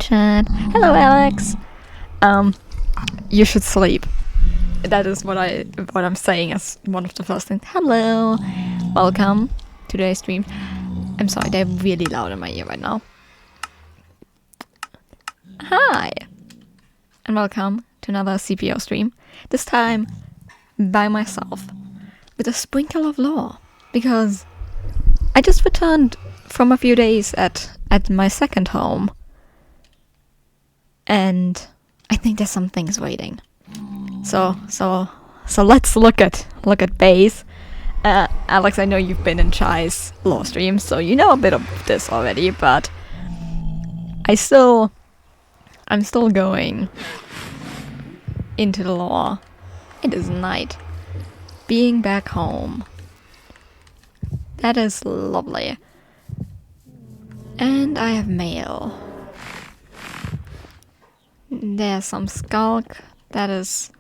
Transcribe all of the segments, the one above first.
chat. Hello, Alex. You should sleep. That is what I'm saying as one of the first things. Hello, welcome to today's stream. I'm sorry, they're really loud in my ear right now. Hi, and welcome to another CPO stream. This time by myself, with a sprinkle of lore, because I just returned from a few days at my second home, and I think there's some things waiting. So let's look at base. Alex, I know you've been in Chai's lore stream, so you know a bit of this already, but I'm still going into the lore. It is night. Being back home. That is lovely. And I have mail. There's some skulk. That is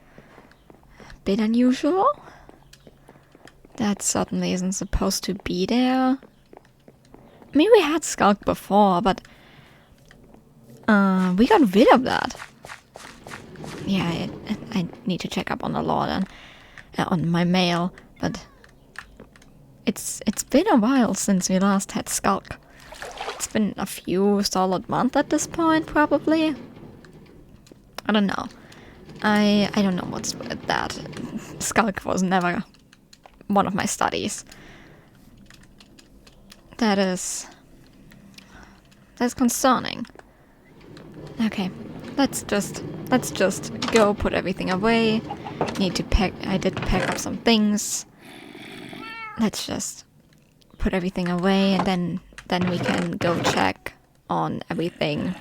a bit unusual. That certainly isn't supposed to be there. I mean, we had skulk before, but we got rid of that. Yeah, I need to check up on the lore then, on my mail, but it's been a while since we last had skulk. It's been a few solid months at this point, probably. I don't know. I don't know what's with that. Skulk was never one of my studies. That's concerning. Okay, let's just go put everything away. I did pack up some things. Let's just put everything away, and then we can go check on everything.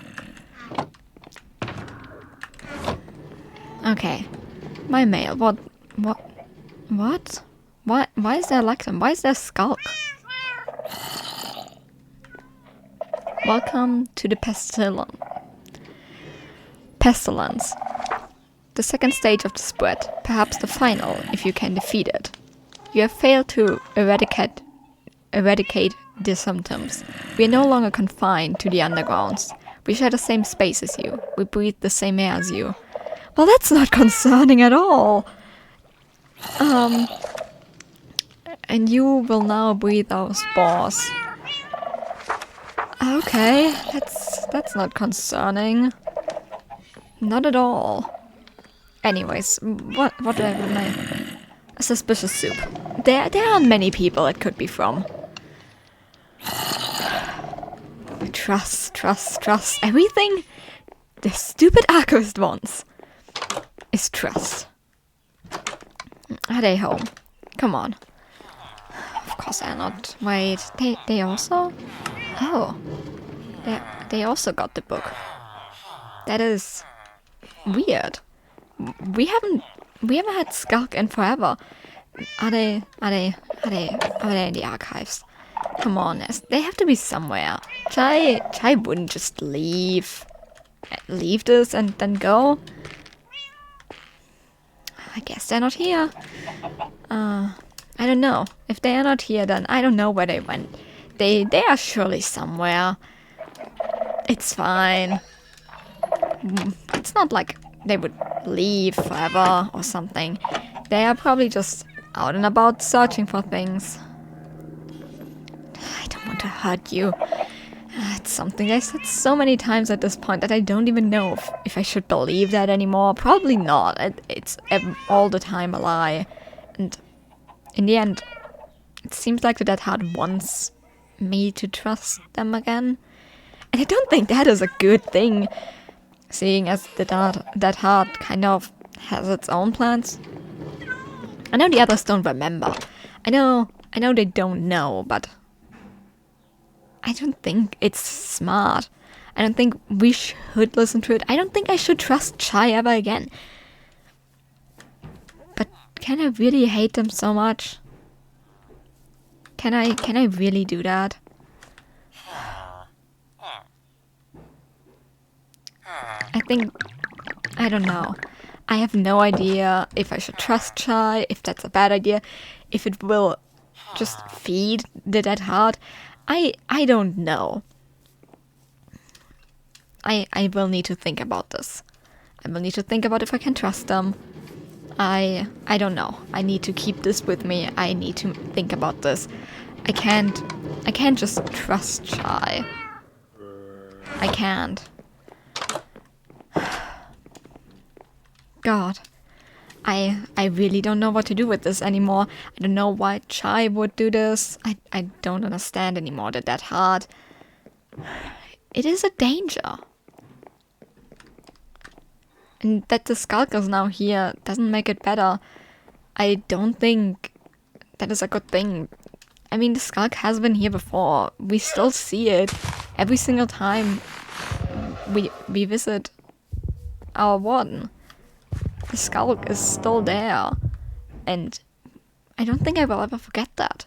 Okay, my mail. What? Why is there lectern? Why is there skulk? Welcome to the pestilence. The second stage of the spread, perhaps the final, if you can defeat it. You have failed to eradicate the symptoms. We are no longer confined to the undergrounds. We share the same space as you. We breathe the same air as you. Well, that's not concerning at all. And you will now breathe our spores. Okay, that's not concerning. Not at all. Anyways, what am I? A suspicious soup. There aren't many people it could be from. Trust. Everything the stupid archivist wants is trust. Are they home? Come on. Of course they're not. Wait, they also? Oh. They also got the book. That is weird. We haven't had Skulk in forever. Are they in the archives? Come on, they have to be somewhere. Chai wouldn't just leave this and then go. I guess they're not here. I don't know. If they are not here, then I don't know where they went. They are surely somewhere. It's fine. It's not like they would leave forever or something. They are probably just out and about searching for things. I don't want to hurt you. It's something I said so many times at this point that I don't even know if I should believe that anymore. Probably not. It's all the time a lie. And in the end, it seems like the Dead Heart wants me to trust them again. And I don't think that is a good thing, seeing as the Dead Heart kind of has its own plans. I know the others don't remember. I know they don't know, but I don't think it's smart. I don't think we should listen to it. I don't think I should trust Chai ever again. But can I really hate them so much? Can I really do that? I don't know. I have no idea if I should trust Chai, if that's a bad idea, if it will just feed the Dead Heart. I don't know. I will need to think about this. I will need to think about if I can trust them. I don't know. I need to keep this with me. I need to think about this. I can't just trust Chai. I can't. God. I really don't know what to do with this anymore. I don't know why Chai would do this. I don't understand anymore that hard. It is a danger. And that the Skulk is now here doesn't make it better. I don't think that is a good thing. I mean, the Skulk has been here before. We still see it every single time we visit our warden. The Skulk is still there. And I don't think I will ever forget that.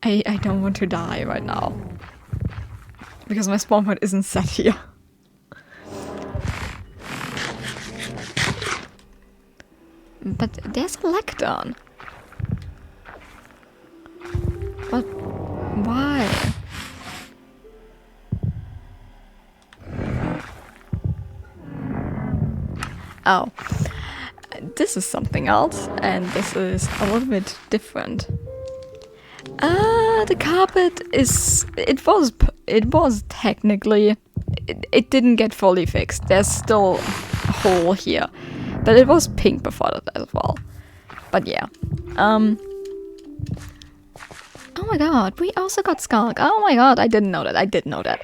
I don't want to die right now. Because my spawn point isn't set here. But there's a lectern. But why? Oh. This is something else, and this is a little bit different. The carpet is... It was technically... It didn't get fully fixed. There's still a hole here. But it was pink before that as well. But yeah. Oh my god, we also got Skulk. Oh my god, I didn't know that. I did know that.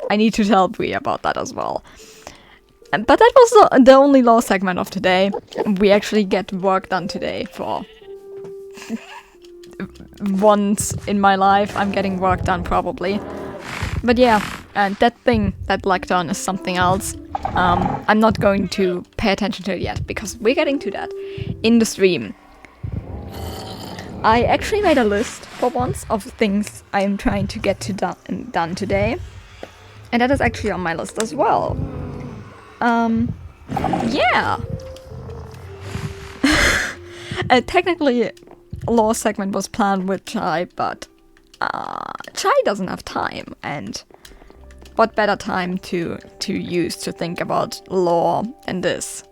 I need to tell Bree about that as well. But that was the only law segment of today. We actually get work done today for... Once in my life, I'm getting work done probably. But yeah, that thing, that lectern is something else. I'm not going to pay attention to it yet, because we're getting to that in the stream. I actually made a list for once of things I'm trying to get to done today. And that is actually on my list as well. Yeah. Technically, law segment was planned with Chai, but Chai doesn't have time, and what better time to use to think about law than this?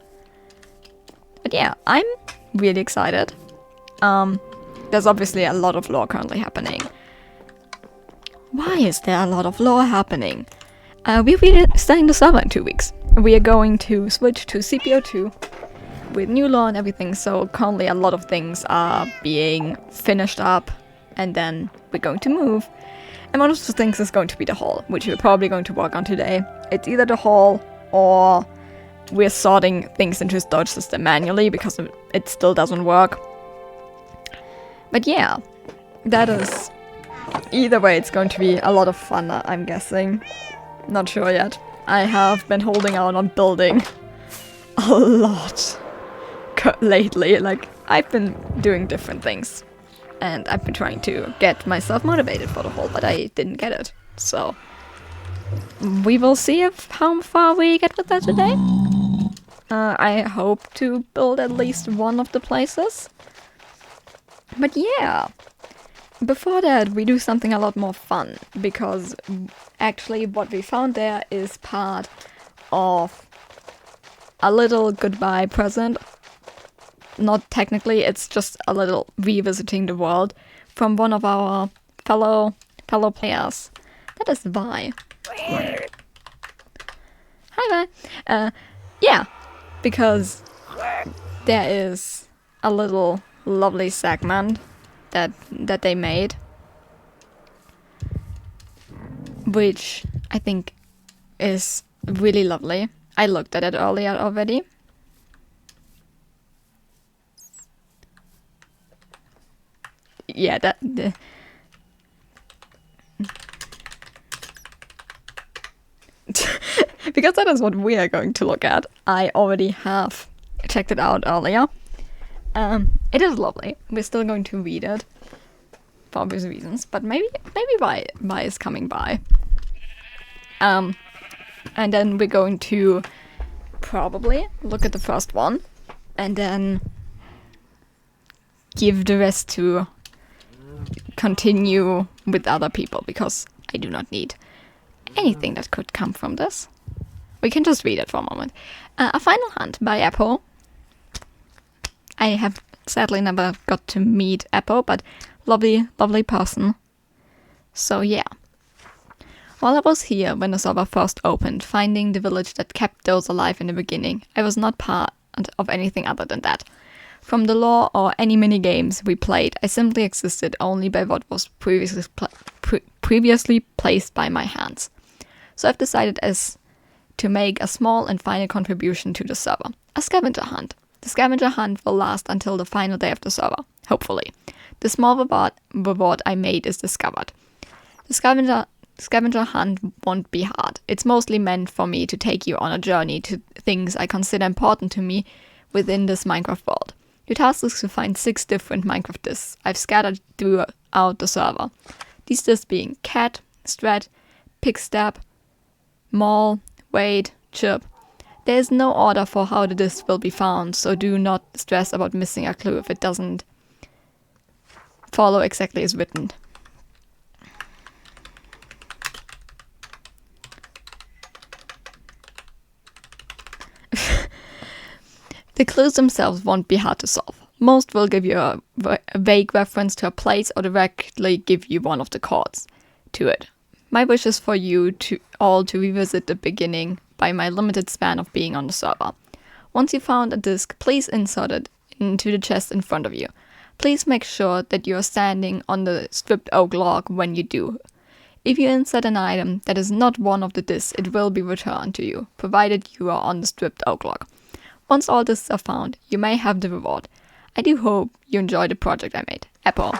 But yeah, I'm really excited. There's obviously a lot of law currently happening. Why is there a lot of law happening? We'll be starting the server in 2 weeks. We are going to switch to CPO 2 with new law and everything, so currently a lot of things are being finished up, and then we're going to move. And one of the things is going to be the hall, which we're probably going to work on today. It's either the hall, or we're sorting things into the storage system manually, because it still doesn't work. But yeah, that is... Either way, it's going to be a lot of fun, I'm guessing. Not sure yet. I have been holding out on building a lot lately. Like, I've been doing different things. And I've been trying to get myself motivated for the whole, but I didn't get it. So, we will see how far we get with that today. I hope to build at least one of the places. But yeah, before that we do something a lot more fun, because actually what we found there is part of a little goodbye present. Not technically, it's just a little revisiting the world from one of our fellow players. That is Vi. Hi Vi. Yeah, because there is a little lovely segment that they made, which I think is really lovely. I looked at it earlier already. Yeah, because that is what we are going to look at. I already have checked it out earlier. It is lovely. We're still going to read it for obvious reasons, but maybe Vi is coming by. And then we're going to probably look at the first one and then give the rest to continue with other people, because I do not need anything that could come from this. We can just read it for a moment. A Final Hunt by Apple. I have sadly never got to meet Apple, but lovely, lovely person. So yeah. While I was here when the server first opened, finding the village that kept those alive in the beginning, I was not part of anything other than that. From the lore or any mini-games we played, I simply existed only by what was previously placed by my hands. So I've decided to make a small and final contribution to the server. A scavenger hunt. The scavenger hunt will last until the final day of the server, hopefully. The small reward I made is discovered. The scavenger hunt won't be hard. It's mostly meant for me to take you on a journey to things I consider important to me within this Minecraft world. Your task is to find 6 different Minecraft discs I've scattered throughout the server. These discs being cat, strat, pigstab, mall, wait, chirp. There is no order for how the disc will be found, so do not stress about missing a clue if it doesn't follow exactly as written. The clues themselves won't be hard to solve. Most will give you a vague reference to a place or directly give you one of the chords to it. My wish is for you all to revisit the beginning by my limited span of being on the server. Once you found a disc, please insert it into the chest in front of you. Please make sure that you are standing on the stripped oak log when you do. If you insert an item that is not one of the discs, it will be returned to you, provided you are on the stripped oak log. Once all discs are found, you may have the reward. I do hope you enjoy the project I made. Apple.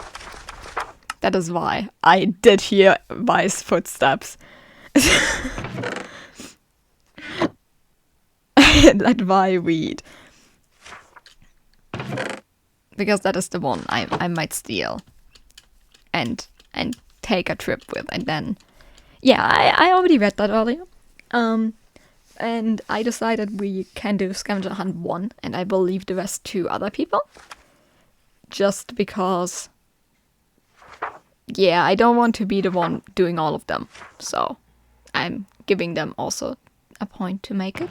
That is why I did hear Vi's footsteps. Let Vi read. Because that is the one I might steal. And take a trip with. And then... Yeah, I already read that earlier. And I decided we can do Scavenger Hunt 1, and I will leave the rest to other people. Just because... Yeah, I don't want to be the one doing all of them. So, I'm giving them also a point to make it.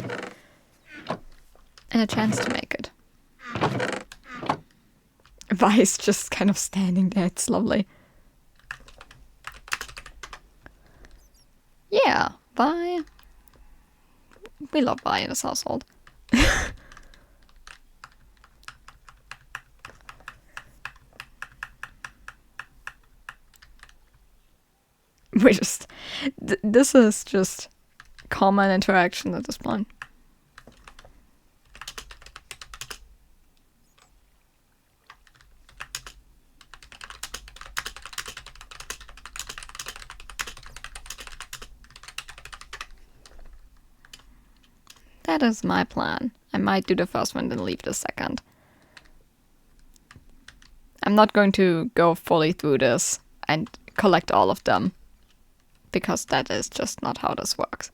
And a chance to make it. Vi's just kind of standing there. It's lovely. Yeah, Vi. We love Vi in this household. We just... this is just common interaction at this point. That is my plan. I might do the first one, then leave the second. I'm not going to go fully through this and collect all of them, because that is just not how this works.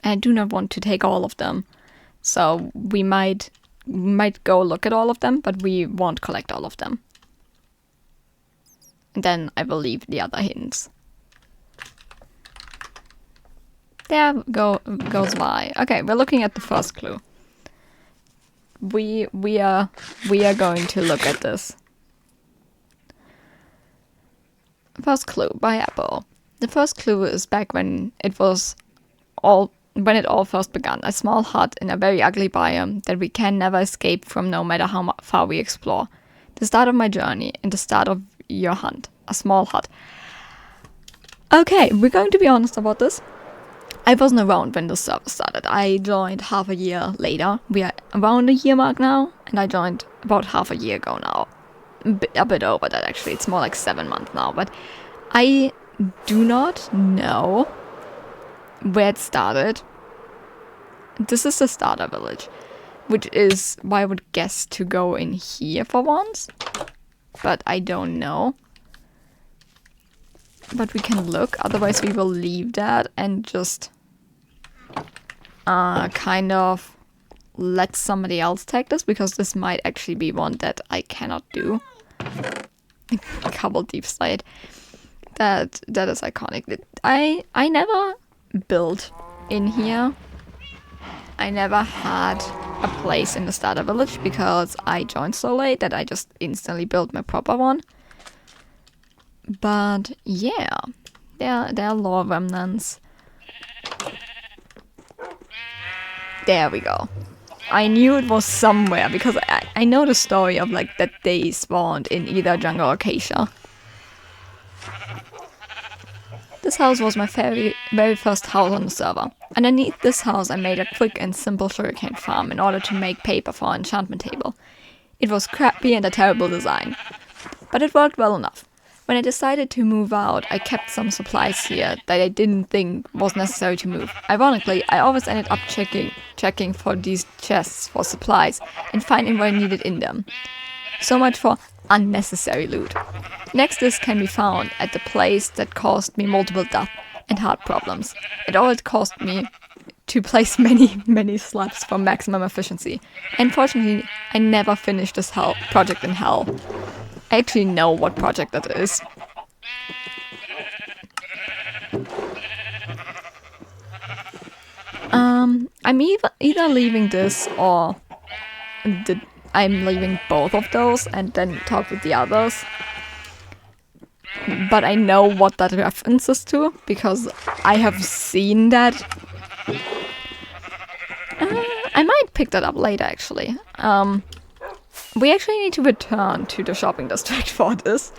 I do not want to take all of them, so we might go look at all of them, but we won't collect all of them. And then I will leave the other hints. There goes by. Okay, we're looking at the first clue. We are going to look at this. First clue by Apple. The first clue is back when it all first began. A small hut in a very ugly biome that we can never escape from no matter how far we explore. The start of my journey and the start of your hunt. A small hut. Okay, we're going to be honest about this. I wasn't around when the server started. I joined half a year later. We are around the year mark now, and I joined about half a year ago now. A bit over that, actually. It's more like 7 months now, but I do not know where it started. This is the starter village, which is why I would guess to go in here for once. but I don't know. But we can look, otherwise we will leave that and just kind of let somebody else take this, because this might actually be one that I cannot do. Couple deep slate. That is iconic. I never built in here. I never had a place in the starter village because I joined so late that I just instantly built my proper one. But yeah, there are lore remnants. There we go. I knew it was somewhere because I know the story of like that they spawned in either jungle or acacia. This house was my very first house on the server. Underneath this house I made a quick and simple sugarcane farm in order to make paper for an enchantment table. It was crappy and a terrible design, but it worked well enough. When I decided to move out, I kept some supplies here that I didn't think was necessary to move. Ironically, I always ended up checking for these chests for supplies and finding what I needed in them. So much for unnecessary loot. Next, this can be found at the place that caused me multiple death and heart problems. It always cost me to place many slabs for maximum efficiency. Unfortunately, I never finished this project in hell. I actually know what project that is. I'm either leaving this or I'm leaving both of those and then talk with the others. But I know what that references to because I have seen that. I might pick that up later actually. We actually need to return to the shopping district for this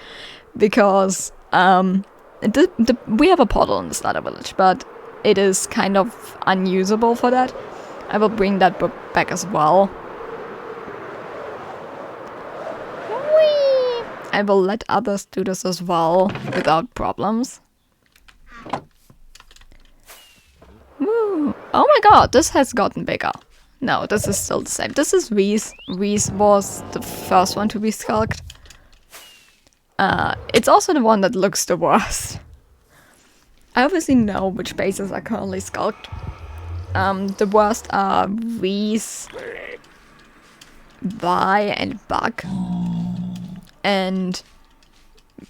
because we have a portal in the starter village, but it is kind of unusable for that. I will bring that book back as well. Whee! I will let others do this as well without problems. Woo! Oh my god, this has gotten bigger. No, this is still the same. This is Reese. Reese was the first one to be skulked. It's also the one that looks the worst. I obviously know which bases are currently skulked. The worst are Reese, Vi, and Bug. And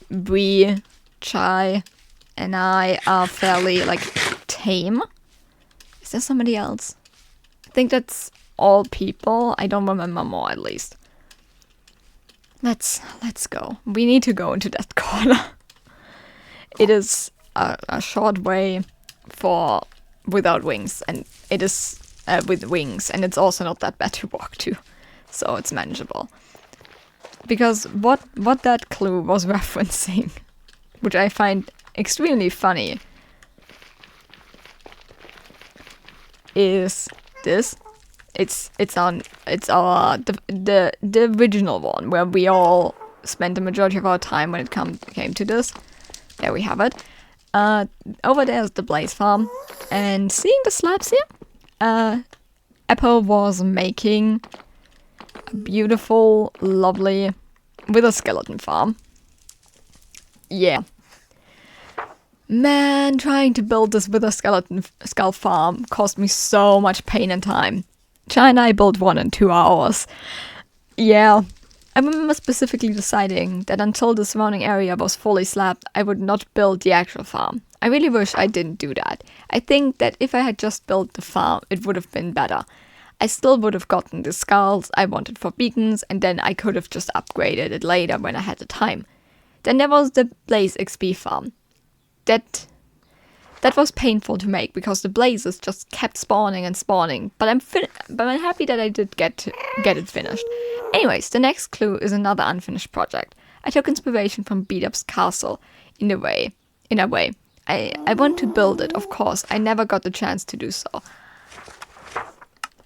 we, Chai, and I are fairly, like, tame. Is there somebody else? I think that's all people. I don't remember more, at least. Let's go. We need to go into that corner. It is a short way for without wings, and it is with wings, and it's also not that bad to walk to, so it's manageable. Because what that clue was referencing, which I find extremely funny, is this. It's the original one where we all spent the majority of our time when it came to this. There we have it. Over there is the Blaze Farm, and seeing the slabs here, Apple was making a beautiful, lovely, with a skeleton farm. Yeah. Man, trying to build this with a skeleton skull farm cost me so much pain and time. Chai and I built one in 2 hours. Yeah. I remember specifically deciding that until the surrounding area was fully slabbed, I would not build the actual farm. I really wish I didn't do that. I think that if I had just built the farm, it would have been better. I still would have gotten the skulls I wanted for beacons, and then I could have just upgraded it later when I had the time. Then there was the Blaze XP farm. That was painful to make because the blazes just kept spawning and spawning. But I'm happy that I did get it finished. Anyways, the next clue is another unfinished project. I took inspiration from Beat-Up's castle in a way. I want to build it, of course. I never got the chance to do so.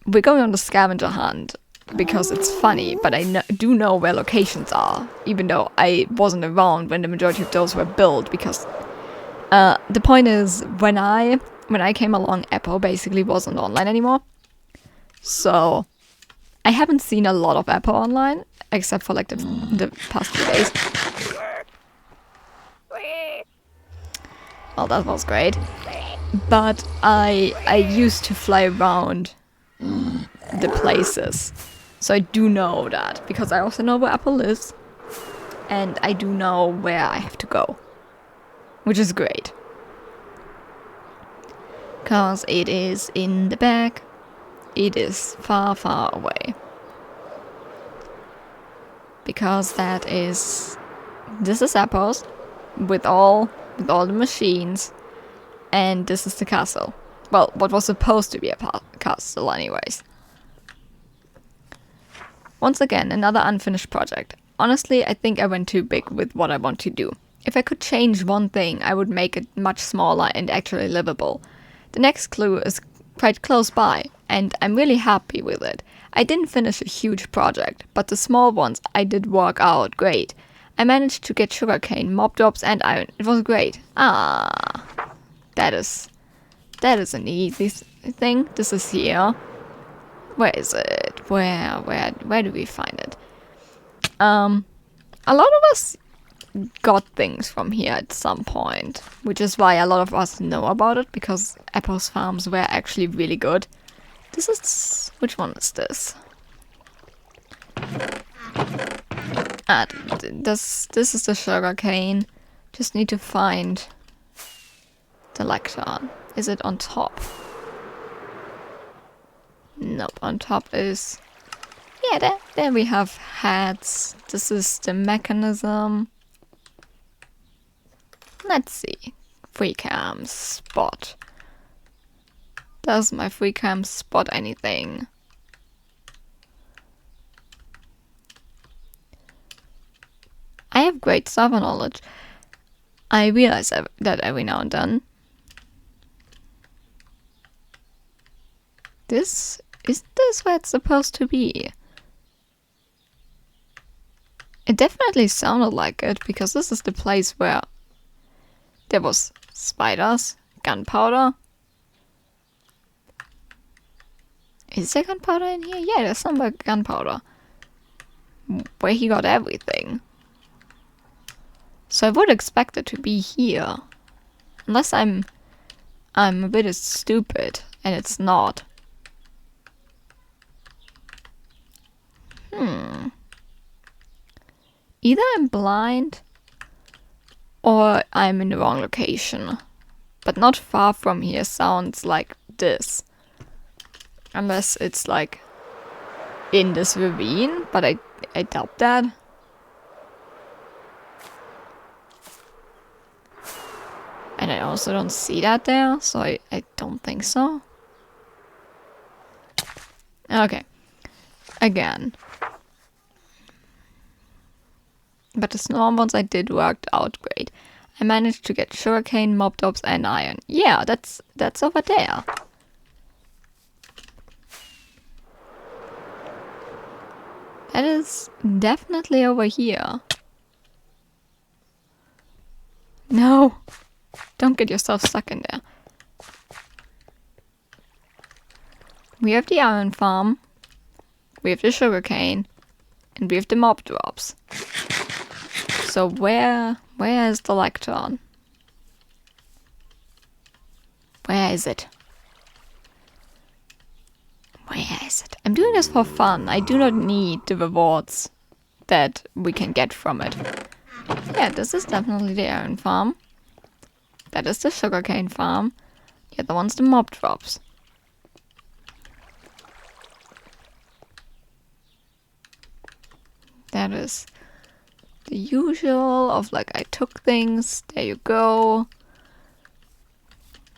We're going on the scavenger hunt because it's funny, but I do know where locations are, even though I wasn't around when the majority of those were built because the point is, when I came along, Apple basically wasn't online anymore. So I haven't seen a lot of Apple online, except for like the past few days. Well, that was great. But I used to fly around the places. So I do know that, because I also know where Apple lives. And I do know where I have to go. Which is great. Because it is in the back. It is far, far away. Because this is Apple's with all the machines, and this is the castle. Well, what was supposed to be a castle anyways. Once again, another unfinished project. Honestly, I think I went too big with what I want to do. If I could change one thing, I would make it much smaller and actually livable. The next clue is quite close by, and I'm really happy with it. I didn't finish a huge project, but the small ones I did work out great. I managed to get sugarcane, mob drops, and iron. It was great. That is an easy thing. This is here. Where is it? Where do we find it? A lot of us got things from here at some point, which is why a lot of us know about it, because Apple's farms were actually really good. Which one is this? This is the sugarcane. Just need to find the lectern. Is it on top? Nope, on top is... Yeah, there we have hats. This is the mechanism. Let's see. Free cam spot. Does my free cam spot anything? I have great server knowledge. I realize that every now and then. Isn't this where it's supposed to be? It definitely sounded like it, because this is the place where there was spiders, gunpowder. Is there gunpowder in here? Yeah, there's some gunpowder. Where he got everything. So I would expect it to be here. Unless I'm a bit stupid and it's not. Either I'm blind or I'm in the wrong location. But not far from here sounds like this. Unless it's like in this ravine, but I doubt that. And I also don't see that there, so I don't think so. Okay. Again. But the small ones I did worked out great. I managed to get sugarcane, mob tops, and iron. Yeah, that's over there. That is definitely over here. No! Don't get yourself stuck in there. We have the iron farm. We have the sugarcane. And we have the mob drops. So where is the lectern? Where is it? Where is it? I'm doing this for fun. I do not need the rewards that we can get from it. Yeah, this is definitely the iron farm. That is the sugarcane farm. The other one's the mob drops. That is the usual of like I took things. There you go.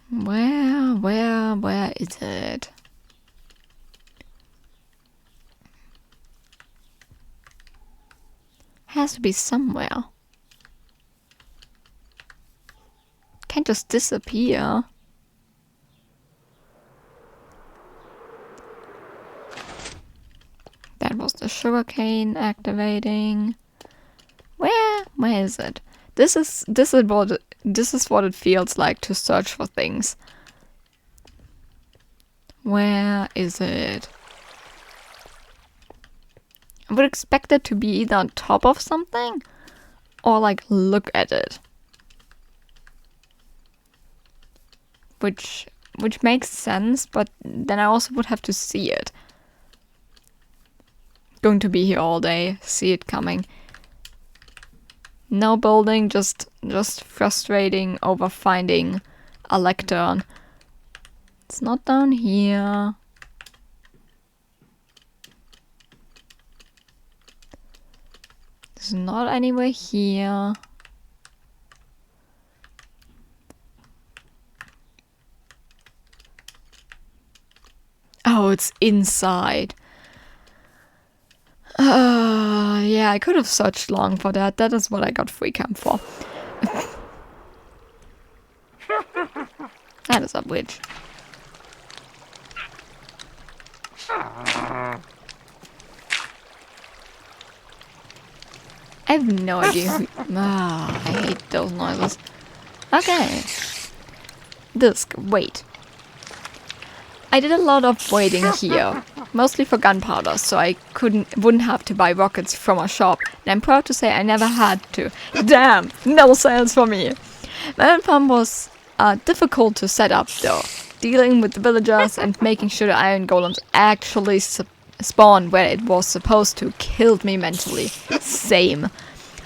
Where is it? Has to be somewhere. Can't just disappear. That was the sugarcane activating. Where is it? This is what it feels like to search for things. Where is it? I would expect it to be either on top of something or like look at it. Which makes sense, but then I also would have to see it. Going to be here all day, see it coming. No building, just frustrating over finding a lectern. It's not down here. It's not anywhere here. Oh, it's inside. Yeah, I could have searched long for that. That is what I got free camp for. That is a bridge. I have no idea. I hate those noises. Okay. Disc, wait. I did a lot of waiting here, mostly for gunpowder, so I wouldn't have to buy rockets from a shop, and I'm proud to say I never had to. Damn, no sales for me! My own farm was difficult to set up though, dealing with the villagers and making sure the iron golems actually spawned where it was supposed to killed me mentally. Same.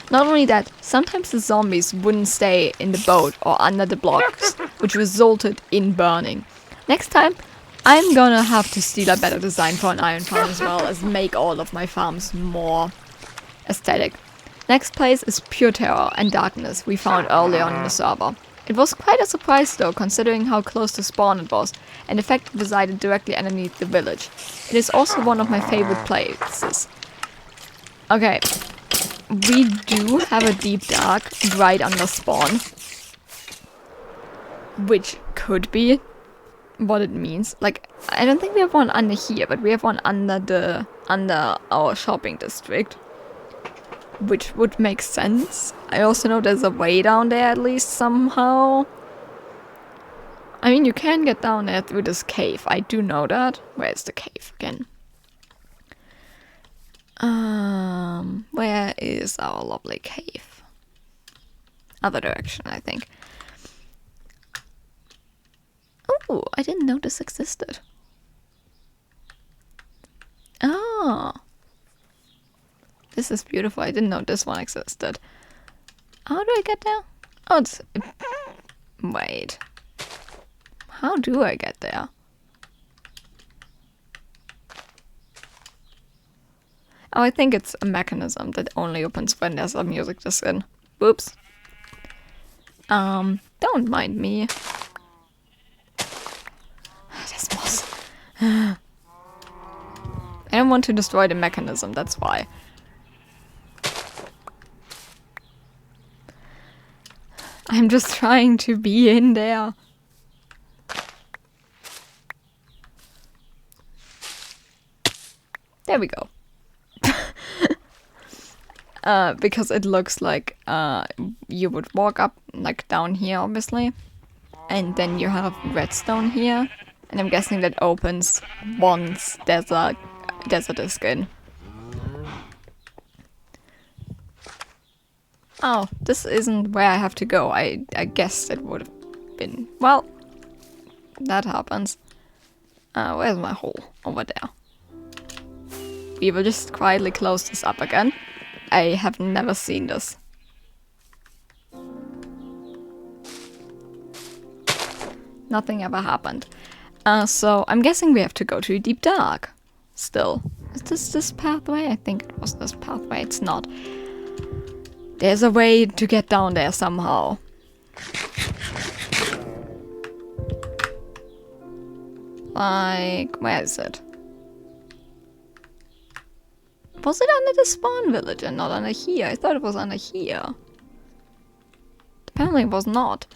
Not only that, sometimes the zombies wouldn't stay in the boat or under the blocks, which resulted in burning. Next time, I'm gonna have to steal a better design for an iron farm as well as make all of my farms more aesthetic. Next place is Pure Terror and Darkness we found earlier on in the server. It was quite a surprise though, considering how close to spawn it was, and the fact it resided directly underneath the village. It is also one of my favorite places. Okay, we do have a deep dark right under spawn, which could be what it means. Like, I don't think we have one under here, but we have one under our shopping district, which would make sense. I also know there's a way down there at least somehow. I mean, you can get down there through this cave. I do know that. Where's the cave again? Where is our lovely cave? Other direction, I think. Oh, I didn't know this existed. Oh. This is beautiful. I didn't know this one existed. How do I get there? Oh, it's... Wait. How do I get there? Oh, I think it's a mechanism that only opens when there's a music disc in. Whoops. Don't mind me. This moss. I don't want to destroy the mechanism, that's why. I'm just trying to be in there. There we go. Because it looks like you would walk up, like down here, obviously. And then you have redstone here. And I'm guessing that opens once there's a disc in. Oh, this isn't where I have to go. I guessed it would have been. Well, that happens. Where's my hole? Over there. We will just quietly close this up again. I have never seen this. Nothing ever happened. So I'm guessing we have to go to Deep Dark. Still. Is this pathway? I think it was this pathway. It's not. There's a way to get down there somehow. Like, where is it? Was it under the spawn village and not under here? I thought it was under here. Apparently it was not.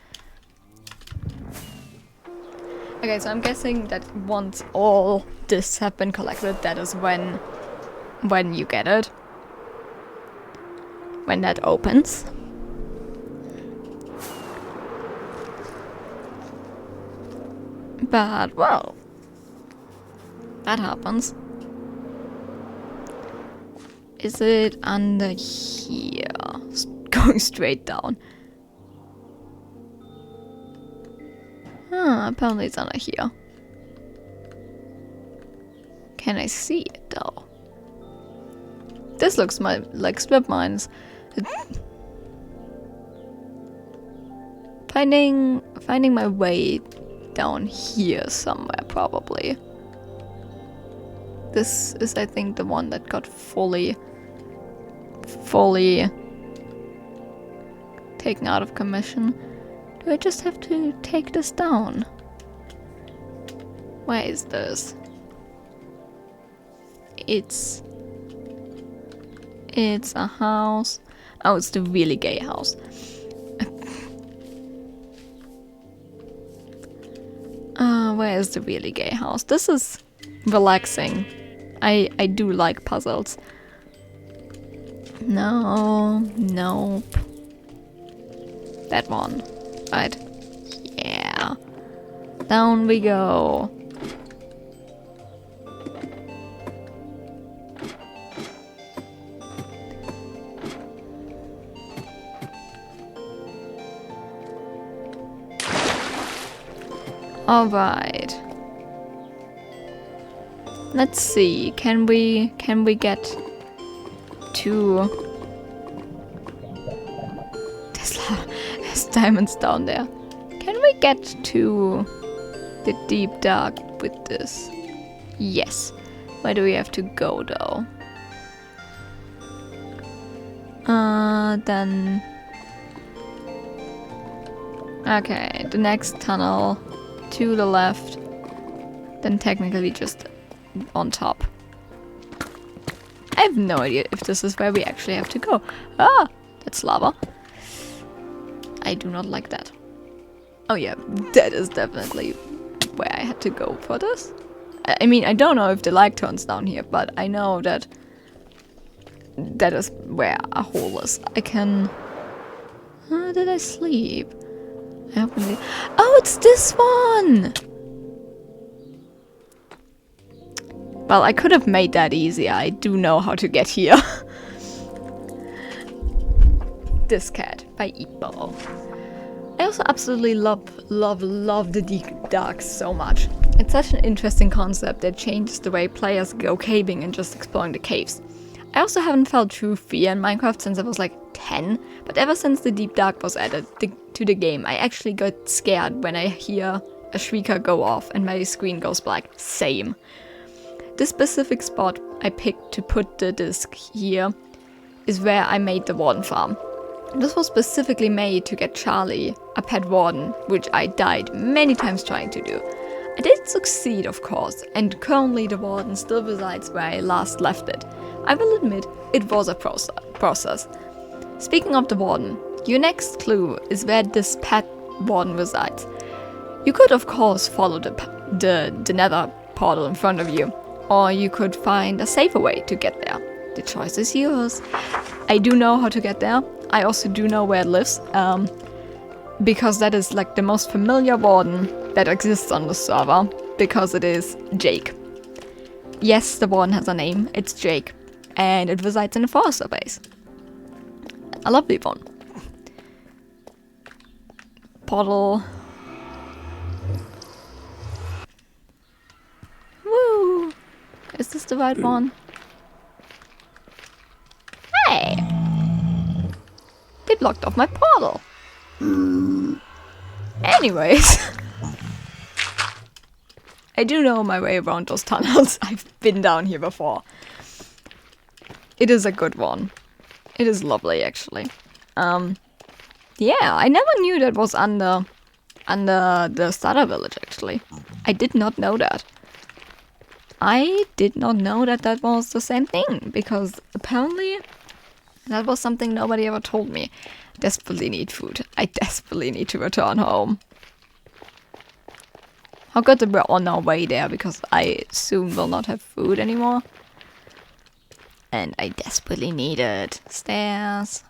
Okay, so I'm guessing that once all discs have been collected, that is when you get it. When that opens. But, well, that happens. Is it under here? Going straight down. Apparently it's under here. Can I see it though? This looks like strip mines. Finding my way down here somewhere probably. This is, I think, the one that got fully taken out of commission. Do I just have to take this down? Where is this? It's a house. Oh, it's the really gay house. Where is the really gay house? This is relaxing. I do like puzzles. No, nope. That one. Right. Yeah. Down we go. All right. Let's see. Can we get to? There's diamonds down there. Can we get to the deep dark with this? Yes. Where do we have to go though? Then. Okay, the next tunnel to the left. Then technically just on top. I have no idea if this is where we actually have to go. Ah, that's lava. I do not like that. Oh yeah, that is definitely where I had to go for this. I mean, I don't know if the light turns down here, but I know that that is where a hole is. I can... did I sleep? I hope I... Oh, it's this one! Well, I could have made that easier. I do know how to get here. This Cat by Ipo. I also absolutely love the deep dark so much. It's such an interesting concept that changes the way players go caving and just exploring the caves. I also haven't felt true fear in Minecraft since I was like 10, but ever since the deep dark was added to the game, I actually got scared when I hear a shrieker go off and my screen goes black. Same. This specific spot I picked to put the disc here is where I made the warden farm. This was specifically made to get Charlie a pet warden, which I died many times trying to do. I did succeed, of course, and currently the warden still resides where I last left it. I will admit, it was a process. Speaking of the warden, your next clue is where this pet warden resides. You could, of course, follow the nether portal in front of you, or you could find a safer way to get there. The choice is yours. I do know how to get there. I also do know where it lives, because that is like the most familiar warden that exists on the server, because it is Jake. Yes, the warden has a name, it's Jake, and it resides in the Forester base. A lovely one. Portal. Woo! Is this the right one? Hey! They blocked off my portal. Anyways. I do know my way around those tunnels. I've been down here before. It is a good one. It is lovely, actually. Yeah, I never knew that was under the starter village, actually. I did not know that. I did not know that that was the same thing, because apparently that was something nobody ever told me. Desperately need food. I desperately need to return home. How good that we're on our way there, because I soon will not have food anymore. And I desperately need it. Stairs.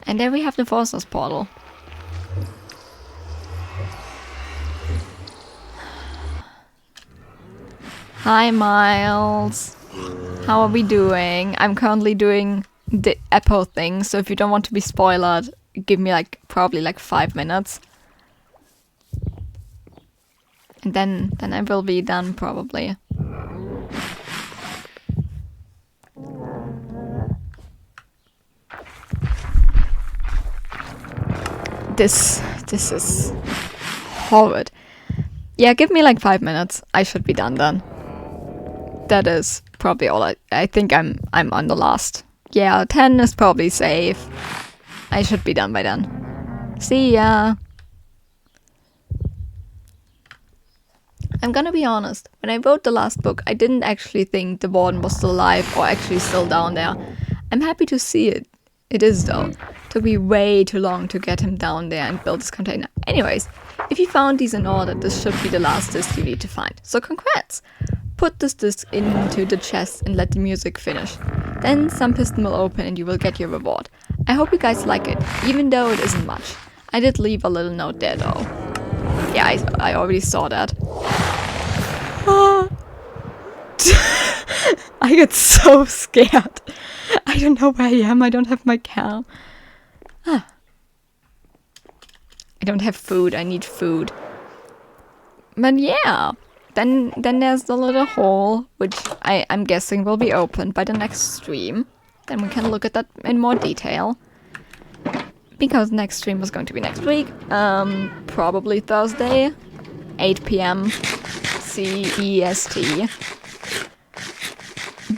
And there we have the Forester's portal. Hi, Miles. How are we doing? I'm currently doing the Apple thing, so if you don't want to be spoiled, give me probably 5 minutes. And then I will be done probably. This is horrid. Yeah, give me 5 minutes. I should be done then. That is probably all. I think I'm on the last. Yeah, 10 is probably safe. I should be done by then. See ya. I'm gonna be honest. When I wrote the last book, I didn't actually think the warden was still alive or actually still down there. I'm happy to see it. It is though. Took me way too long to get him down there and build this container. Anyways, if you found these in order, this should be the last disc you need to find. So congrats! Put this disc into the chest and let the music finish. Then some piston will open and you will get your reward. I hope you guys like it, even though it isn't much. I did leave a little note there though. Yeah, I already saw that. I get so scared. I don't know where I am. I don't have my cam. I don't have food. I need food. But yeah, then there's the little hole, which I'm guessing will be opened by the next stream. Then we can look at that in more detail. Because next stream is going to be next week. Probably Thursday, 8 p.m. CEST.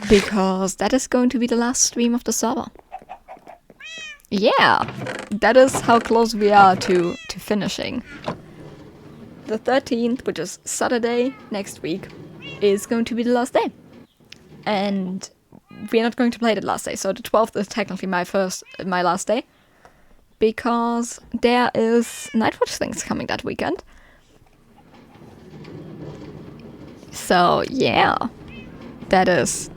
Because that is going to be the last stream of the server. Yeah, that is how close we are to finishing. The 13th, which is Saturday next week, is going to be the last day. And we're not going to play the last day, so the 12th is technically my last day. Because there is Nightwatch things coming that weekend. So yeah, that is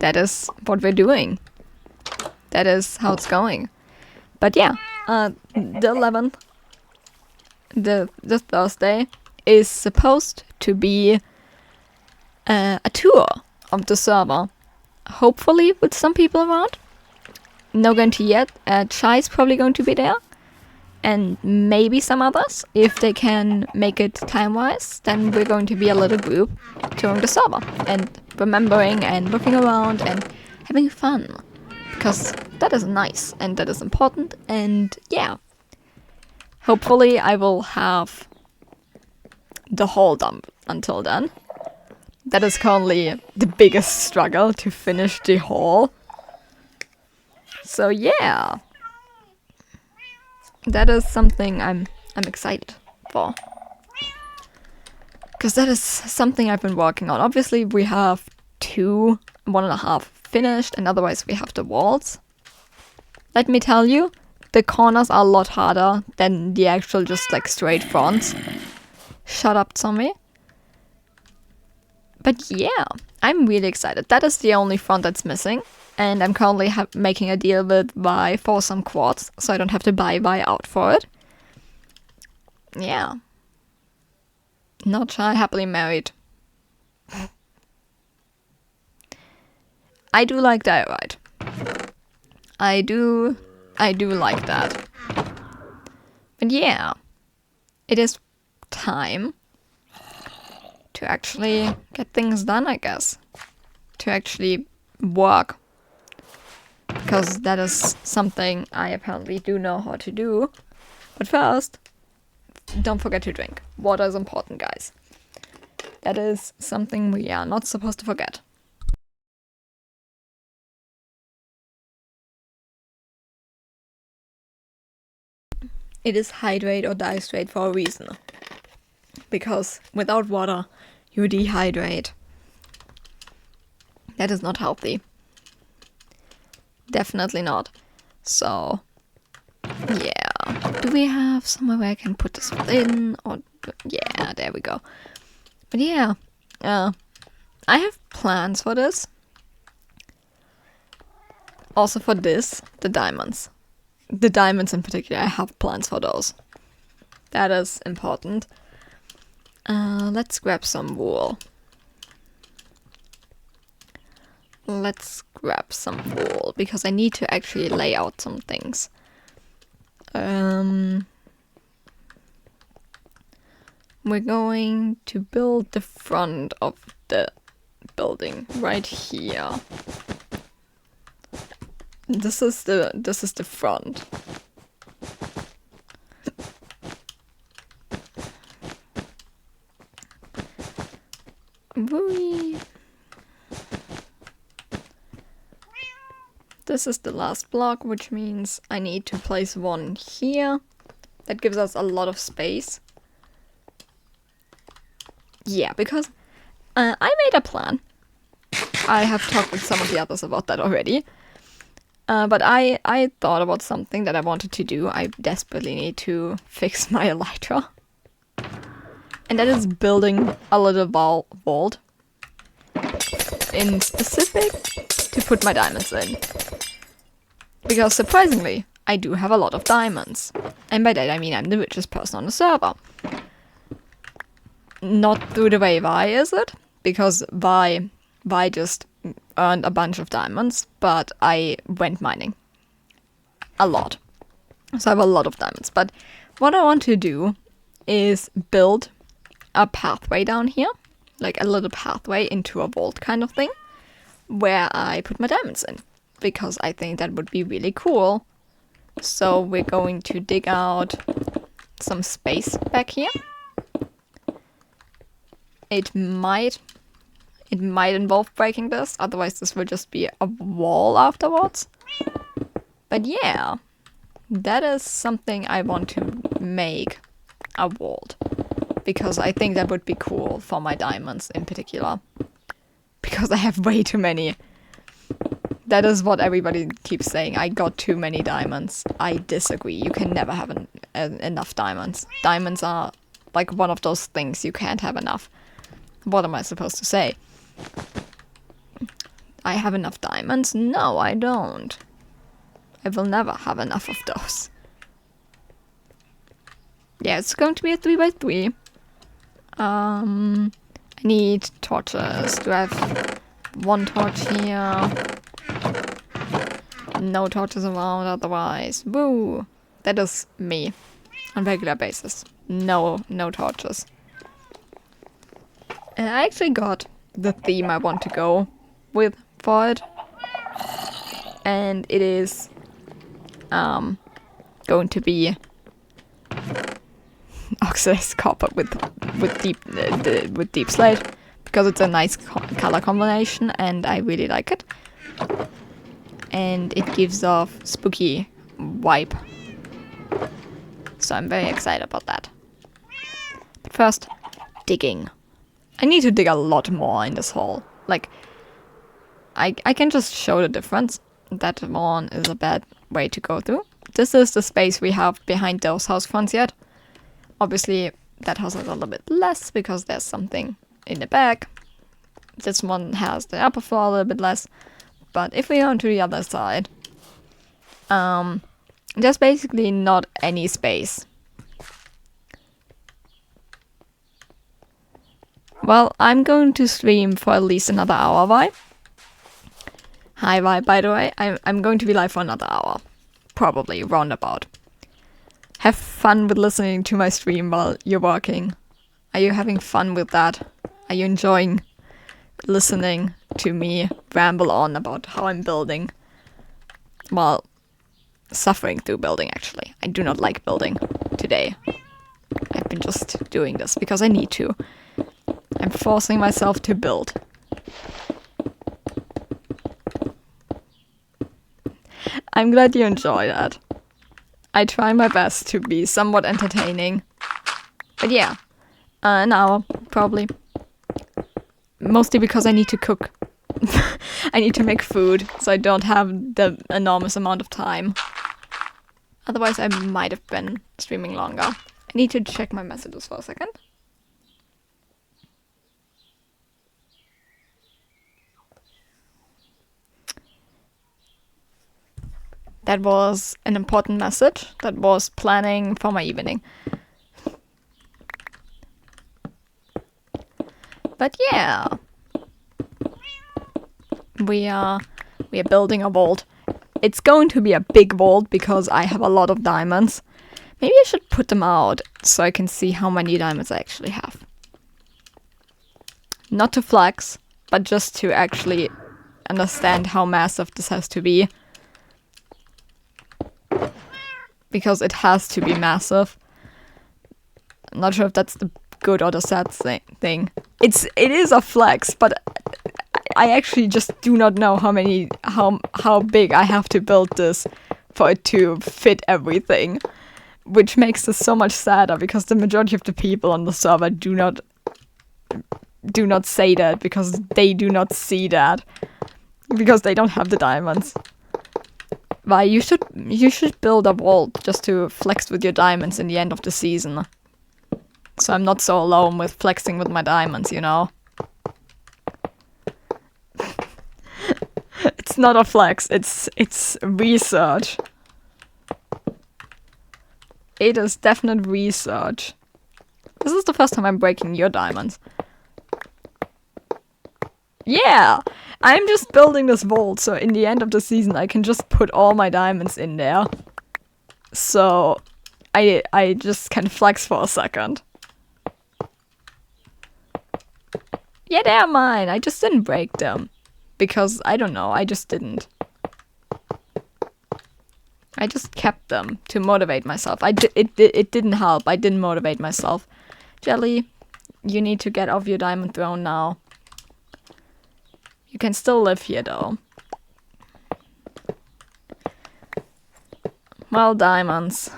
what we're doing. That is how it's going. But yeah, the 11th, the Thursday, is supposed to be a tour of the server. Hopefully with some people around. No guarantee yet. Chai's probably going to be there. And maybe some others. If they can make it time-wise, then we're going to be a little group touring the server. And remembering and looking around and having fun. Because that is nice and that is important. And yeah. Hopefully I will have the haul done until then. That is currently the biggest struggle, to finish the haul. So yeah. That is something I'm excited for. Because that is something I've been working on. Obviously we have 1.5 finished, and otherwise we have the walls. Let me tell you, the corners are a lot harder than the actual just straight fronts. Shut up, zombie. But yeah, I'm really excited. That is the only front that's missing. And I'm currently making a deal with Vi for some quartz, so I don't have to buy Vi out for it. Yeah. Not shy, happily married. I do like diorite. I do like that. But yeah, it is time to actually get things done, I guess. To actually work. Because that is something I apparently do know how to do. But first, don't forget to drink. Water is important, guys. That is something we are not supposed to forget. It is hydrate or die straight for a reason. Because without water, you dehydrate. That is not healthy. Definitely not. So, yeah. Do we have somewhere where I can put this in? Or yeah, there we go. But yeah, I have plans for this. Also for this, the diamonds. The diamonds in particular, I have plans for those. That is important. Let's grab some wool. let's grab some wool, because I need to actually lay out some things. We're going to build the front of the building right here. This is the front. Whee. This is the last block, which means I need to place one here. That gives us a lot of space. Yeah, because I made a plan. I have talked with some of the others about that already. But I thought about something that I wanted to do. I desperately need to fix my elytra. And that is building a little vault. In specific, to put my diamonds in. Because surprisingly, I do have a lot of diamonds. And by that I mean I'm the richest person on the server. Not through the way Vi is it, because Vi just earned a bunch of diamonds, but I went mining. A lot. So I have a lot of diamonds. But what I want to do is build a pathway down here, like a little pathway into a vault kind of thing, where I put my diamonds in, because I think that would be really cool. So we're going to dig out some space back here. It might involve breaking this, otherwise this will just be a wall afterwards. But yeah, that is something I want to make a vault, because I think that would be cool for my diamonds in particular. Because I have way too many. That is what everybody keeps saying. I got too many diamonds. I disagree. You can never have enough diamonds. Diamonds are like one of those things you can't have enough. What am I supposed to say? I have enough diamonds? No, I don't. I will never have enough of those. Yeah, it's going to be a 3x3. I need torches. Do I have one torch here? No torches around otherwise. Woo! That is me. On a regular basis. No torches. And I actually got the theme I want to go with for it. And it is going to be oxidized copper with deep slate, because it's a nice color combination and I really like it. And it gives off spooky vibe. So I'm very excited about that. But first, digging. I need to dig a lot more in this hole. Like, I can just show the difference. That one is a bad way to go through. This is the space we have behind those house fronts yet. Obviously, that house has a little bit less because there's something in the back. This one has the upper floor a little bit less. But if we go to the other side, there's basically not any space. Well, I'm going to stream for at least another hour, Vi. Hi, Vi, by the way. I'm going to be live for another hour. Probably, roundabout. Have fun with listening to my stream while you're working. Are you having fun with that? Are you enjoying listening to me ramble on about how I'm building? Well, suffering through building, actually. I do not like building today. I've been just doing this because I need to. I'm forcing myself to build. I'm glad you enjoy that. I try my best to be somewhat entertaining. But yeah, an hour, probably. Mostly because I need to cook. I need to make food, so I don't have the enormous amount of time. Otherwise, I might have been streaming longer. I need to check my messages for a second. That was an important message. That was planning for my evening. But yeah. we are building a vault. It's going to be a big vault because I have a lot of diamonds. Maybe I should put them out so I can see how many diamonds I actually have. Not to flex, but just to actually understand how massive this has to be. Because it has to be massive. I'm not sure if that's the good or the sad thing. It is a flex, but I actually just do not know how big I have to build this for it to fit everything. Which makes this so much sadder because the majority of the people on the server do not say that because they do not see that. Because they don't have the diamonds. Why you should build a vault just to flex with your diamonds in the end of the season. So I'm not so alone with flexing with my diamonds, you know? It's not a flex, it's research. It is definite research. This is the first time I'm breaking your diamonds. Yeah! I'm just building this vault, so in the end of the season I can just put all my diamonds in there. So I just can flex for a second. Yeah, they're mine. I just didn't break them. Because, I don't know, I just didn't. I just kept them to motivate myself. It didn't help. I didn't motivate myself. Jelly, you need to get off your diamond throne now. You can still live here, though. Well, diamonds.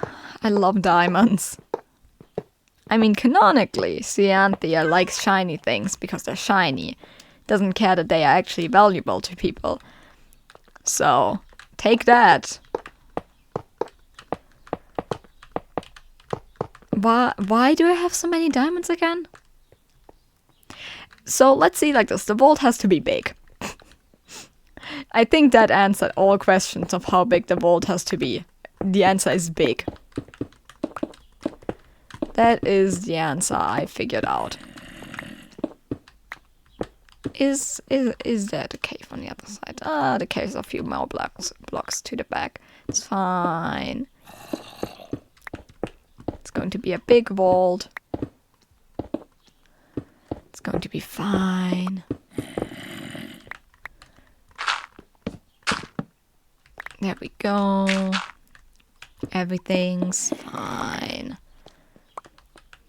I love diamonds. I mean, canonically, Cyanthia likes shiny things because they're shiny. Doesn't care that they are actually valuable to people. So, take that. Why do I have so many diamonds again? So, let's see like this. The vault has to be big. I think that answered all questions of how big the vault has to be. The answer is big. That is the answer I figured out. Is there the cave on the other side? Ah, the cave's a few more blocks to the back. It's fine. It's going to be a big vault. It's going to be fine. There we go. Everything's fine.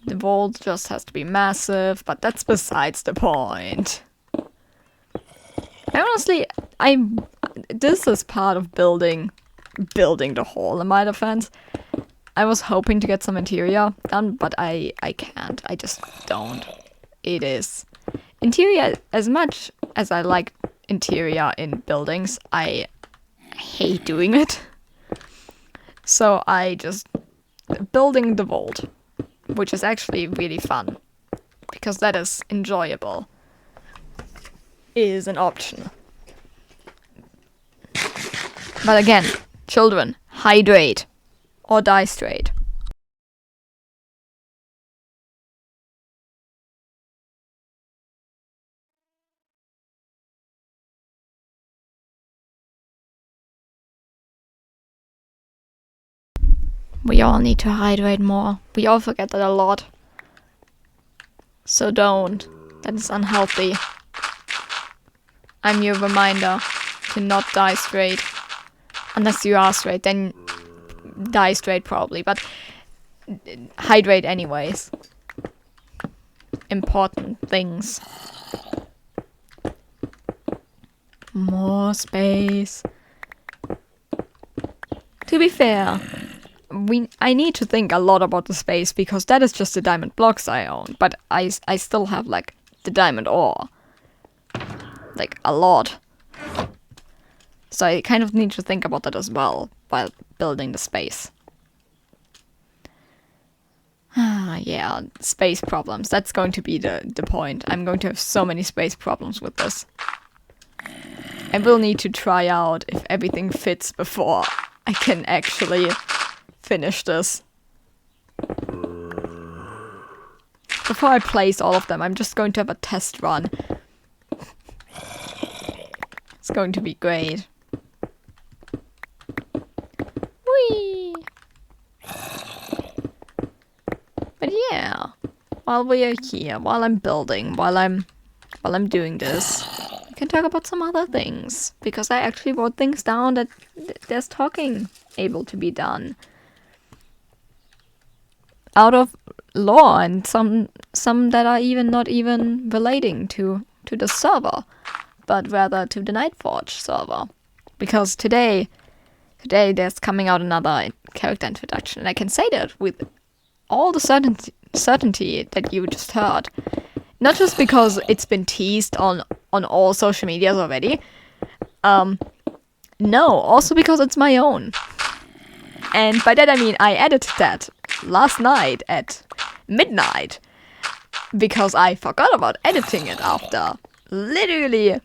The vault just has to be massive, but that's besides the point. Honestly, this is part of building the hall, in my defense. I was hoping to get some interior done, but I can't. I just don't. It is. Interior, as much as I like interior in buildings, I hate doing it. So I just... building the vault, which is actually really fun, because that is enjoyable, is an option. But again, children, hydrate or die straight. We all need to hydrate more. We all forget that a lot. So don't. That is unhealthy. I'm your reminder to not die straight. Unless you are straight, then die straight probably. But hydrate anyways. Important things. More space. To be fair, I need to think a lot about the space because that is just the diamond blocks I own. But I still have like the diamond ore. Like a lot. So I kind of need to think about that as well while building the space. Yeah, space problems. That's going to be the point. I'm going to have so many space problems with this. I will need to try out if everything fits before I can actually finish this. Before I place all of them, I'm just going to have a test run. It's going to be great. Whee! But yeah, while we are here, while I'm building, while I'm doing this, we can talk about some other things, because I actually wrote things down that there's talking able to be done out of lore, and some that are even not even relating to the server, but rather to the Nightforge server. Because today there's coming out another character introduction, and I can say that with all the certainty that you just heard. Not just because it's been teased on all social medias already. No, also because it's my own. And by that I mean I edited that last night at midnight, because I forgot about editing it after literally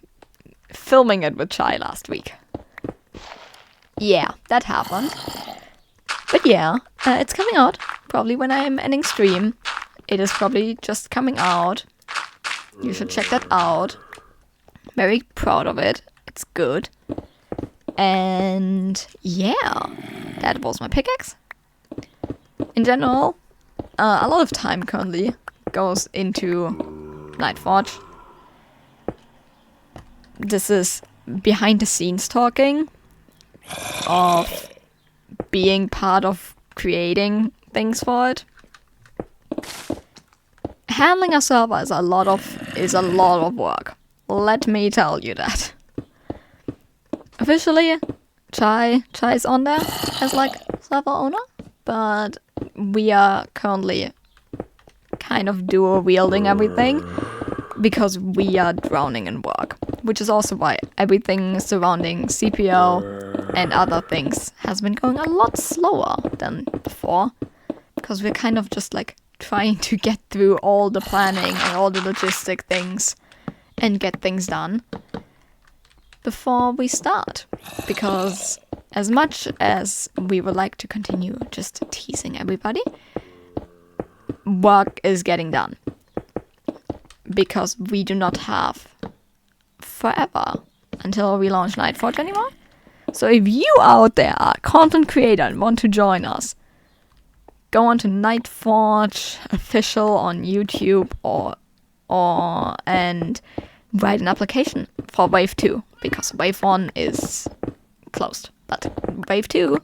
filming it with Chai last week. Yeah, that happened. But yeah, it's coming out probably when I'm ending stream. It is probably just coming out. You should check that out. Very proud of it. It's good. And yeah, that was my pickaxe. In general, a lot of time currently goes into Nightforge. This is behind the scenes talking of being part of creating things for it. Handling a server is a lot of work. Let me tell you that. Officially, Chai's on there as like server owner, but we are currently kind of dual wielding everything because we are drowning in work, which is also why everything surrounding CPO and other things has been going a lot slower than before, because we're kind of just like trying to get through all the planning and all the logistic things and get things done before we start. Because as much as we would like to continue just teasing everybody, work is getting done. Because we do not have forever until we launch Nightforge anymore. So if you out there are a content creator and want to join us, go on to Nightforge official on YouTube or and write an application for Wave 2, because Wave 1 is closed. But Wave 2,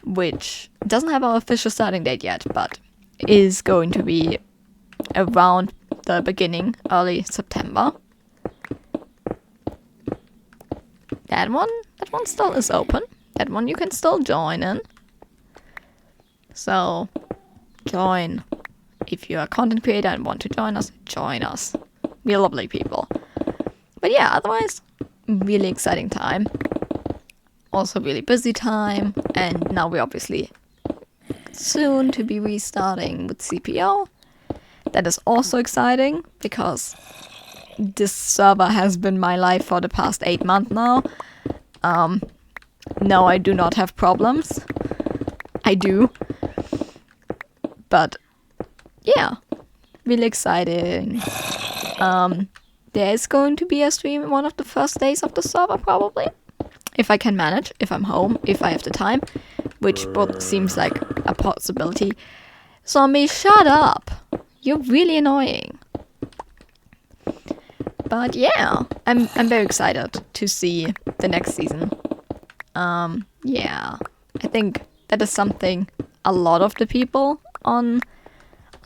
which doesn't have our official starting date yet, but is going to be around the beginning, early September. That one still is open. That one you can still join in. So, join. If you're a content creator and want to join us, join us. We're lovely people. But yeah, otherwise, really exciting time. Also really busy time. And now we're obviously soon to be restarting with CPO. That is also exciting, because this server has been my life for the past 8 months now. No, I do not have problems. I do. But yeah, really exciting. There is going to be a stream one of the first days of the server, probably. If I can manage, if I'm home, if I have the time, which both seems like a possibility. Zombie, shut up! You're really annoying. But yeah, I'm very excited to see the next season. Yeah, I think that is something a lot of the people on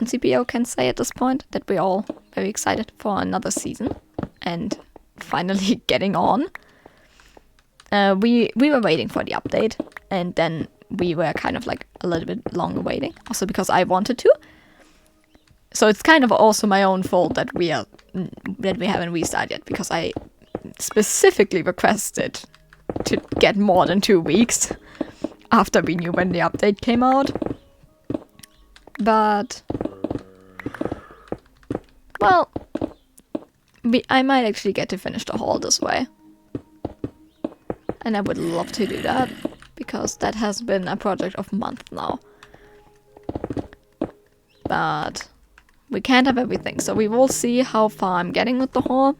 CPO can say at this point, that we're all very excited for another season and finally getting on. We were waiting for the update, and then we were kind of like a little bit longer waiting, also because I wanted to. So it's kind of also my own fault that we haven't restarted yet, because I specifically requested to get more than 2 weeks after we knew when the update came out. But well, I might actually get to finish the haul this way. And I would love to do that, because that has been a project of months now. But we can't have everything, so we will see how far I'm getting with the haul.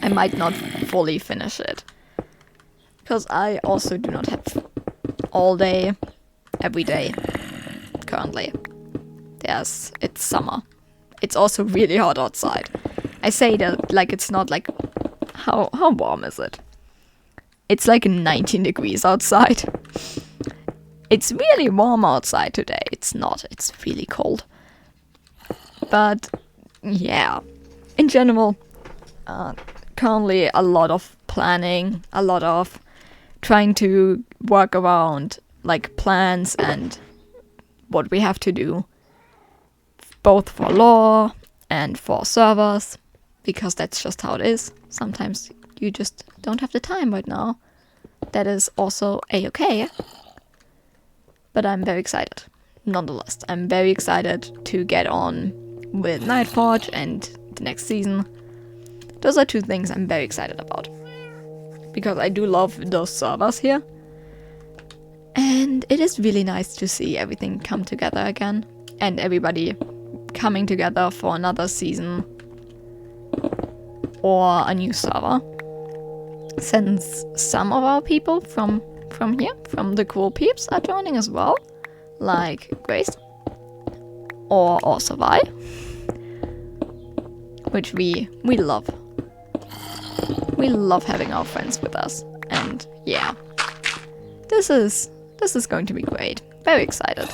I might not fully finish it. Because I also do not have all day, every day, currently. It's summer. It's also really hot outside. I say that like it's not like, how warm is it? It's like 19 degrees outside. It's really warm outside today. It's not. It's really cold. But yeah, in general, currently a lot of planning, a lot of trying to work around like plans and what we have to do, both for lore and for servers, because that's just how it is. Sometimes you just don't have the time right now. That is also a-okay. But I'm very excited. Nonetheless, I'm very excited to get on with Nightforge and the next season. Those are two things I'm very excited about. Because I do love those servers here. And it is really nice to see everything come together again. And everybody coming together for another season. Or a new server. Since some of our people from here, from the cool peeps, are joining as well. Like Grace. Or also Vi. Which we love. We love having our friends with us, and yeah, this is going to be great. Very excited.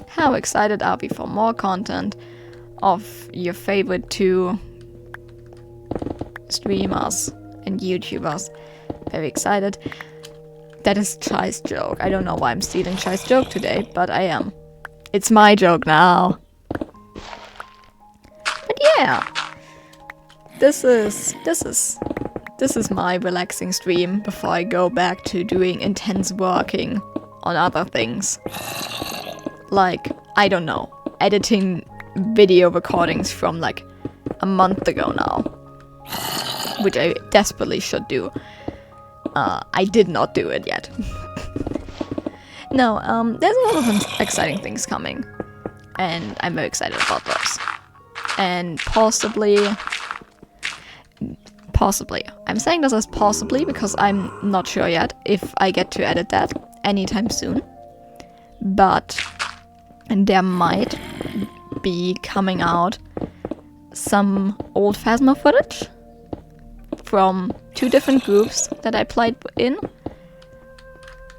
How excited are we for more content of your favorite two streamers and YouTubers? Very excited. That is Chai's joke. I don't know why I'm stealing Chai's joke today, but I am. It's my joke now. But yeah, this is my relaxing stream before I go back to doing intense working on other things. Like, I don't know, editing video recordings from like a month ago now. Which I desperately should do. I did not do it yet. No, there's a lot of exciting things coming. And I'm very excited about those. And possibly, I'm saying this as possibly because I'm not sure yet if I get to edit that anytime soon. But there might be coming out some old Phasma footage from 2 different groups that I played in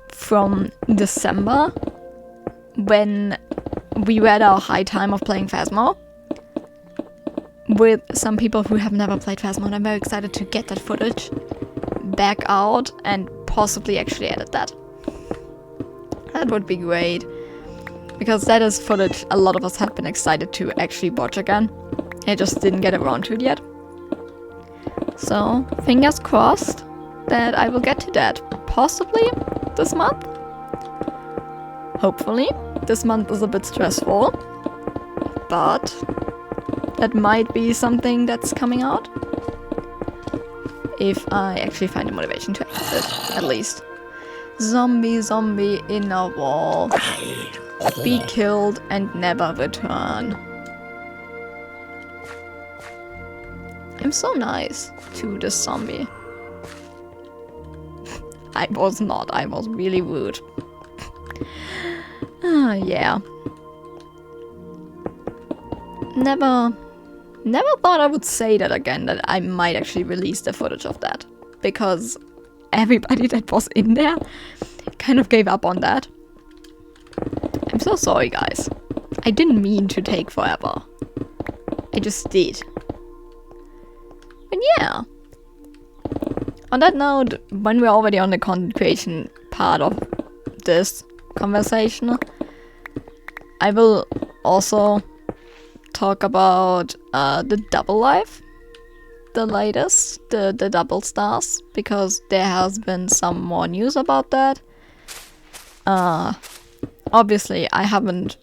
from December when we were at our high time of playing Phasma with some people who have never played Phasma, and I'm very excited to get that footage back out and possibly actually edit that. That would be great, because that is footage a lot of us have been excited to actually watch again. I just didn't get around to it yet. So, fingers crossed that I will get to that. Possibly this month. Hopefully. This month is a bit stressful. But that might be something that's coming out. If I actually find the motivation to edit it, at least. Zombie in a wall. Be killed and never return. I'm so nice to this zombie. I was not. I was really rude. Yeah. Never thought I would say that again, that I might actually release the footage of that. Because everybody that was in there kind of gave up on that. I'm so sorry, guys. I didn't mean to take forever. I just did. And yeah. On that note, when we're already on the content creation part of this conversation, I will also talk about the Double Life, the latest, the Double Stars, because there has been some more news about that. Obviously, I haven't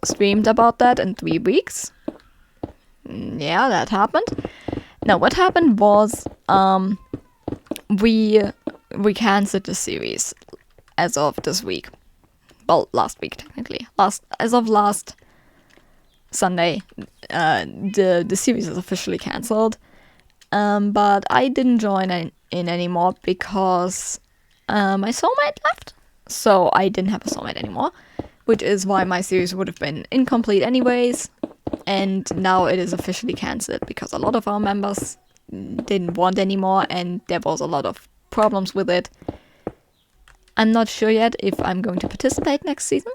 streamed about that in 3 weeks. Yeah, that happened. Now, what happened was, we cancelled the series as of this week. Well, last week, technically. As of last Sunday, the series is officially cancelled. But I didn't join in anymore because my soulmate left. So I didn't have a soulmate anymore, which is why my series would have been incomplete anyways. And now it is officially cancelled because a lot of our members didn't want anymore and there was a lot of problems with it. I'm not sure yet if I'm going to participate next season.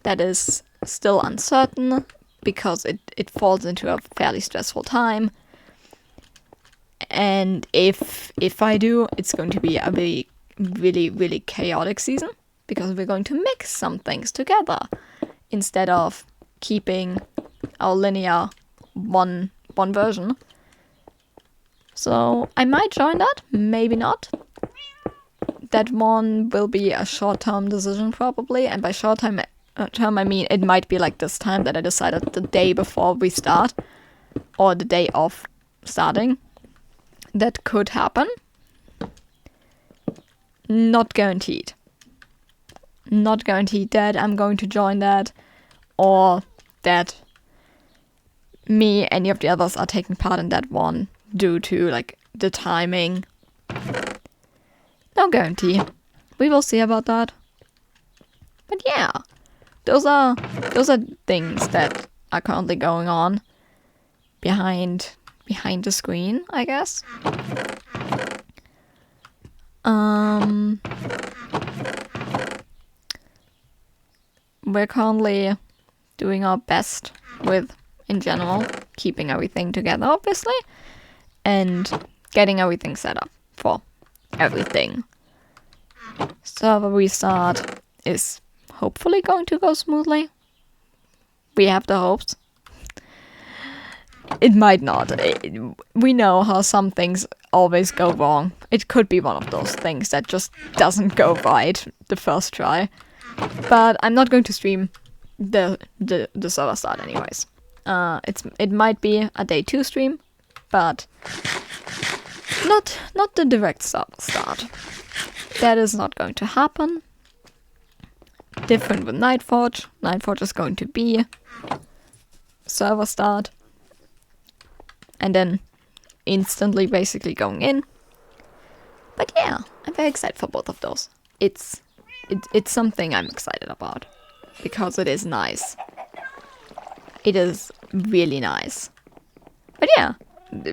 That is still uncertain because it falls into a fairly stressful time. And if I do, it's going to be a really, really chaotic season because we're going to mix some things together instead of keeping our linear one version. So I might join that, maybe not. That one will be a short-term decision probably, and by short-term I mean it might be like this time that I decided the day before we start or the day of starting. That could happen. Not guaranteed. Not guaranteed that I'm going to join that or that any of the others are taking part in that one due to like the timing. No guarantee. We will see about that. But yeah, those are things that are currently going on behind the screen, I guess. We're currently doing our best with, in general, keeping everything together, obviously, and getting everything set up for everything. Server restart is hopefully going to go smoothly. We have the hopes. It might not. We know how some things always go wrong. It could be one of those things that just doesn't go right the first try. But I'm not going to stream the server start anyways. It might be a day 2 stream, but not the direct server start. That is not going to happen. Different with Nightforge. Nightforge is going to be server start. And then instantly basically going in. But yeah, I'm very excited for both of those. It's something I'm excited about. Because it is nice. It is really nice. But yeah,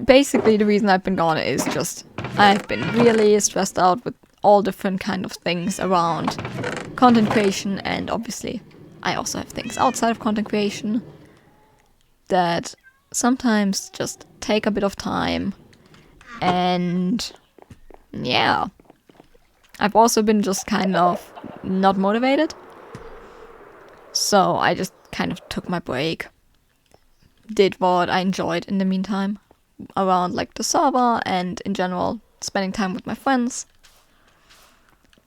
basically the reason I've been gone is just I've been really stressed out with all different kind of things around content creation, and obviously I also have things outside of content creation that sometimes just take a bit of time. And yeah, I've also been just kind of not motivated, so I just kind of took my break, did what I enjoyed in the meantime around like the server and in general spending time with my friends.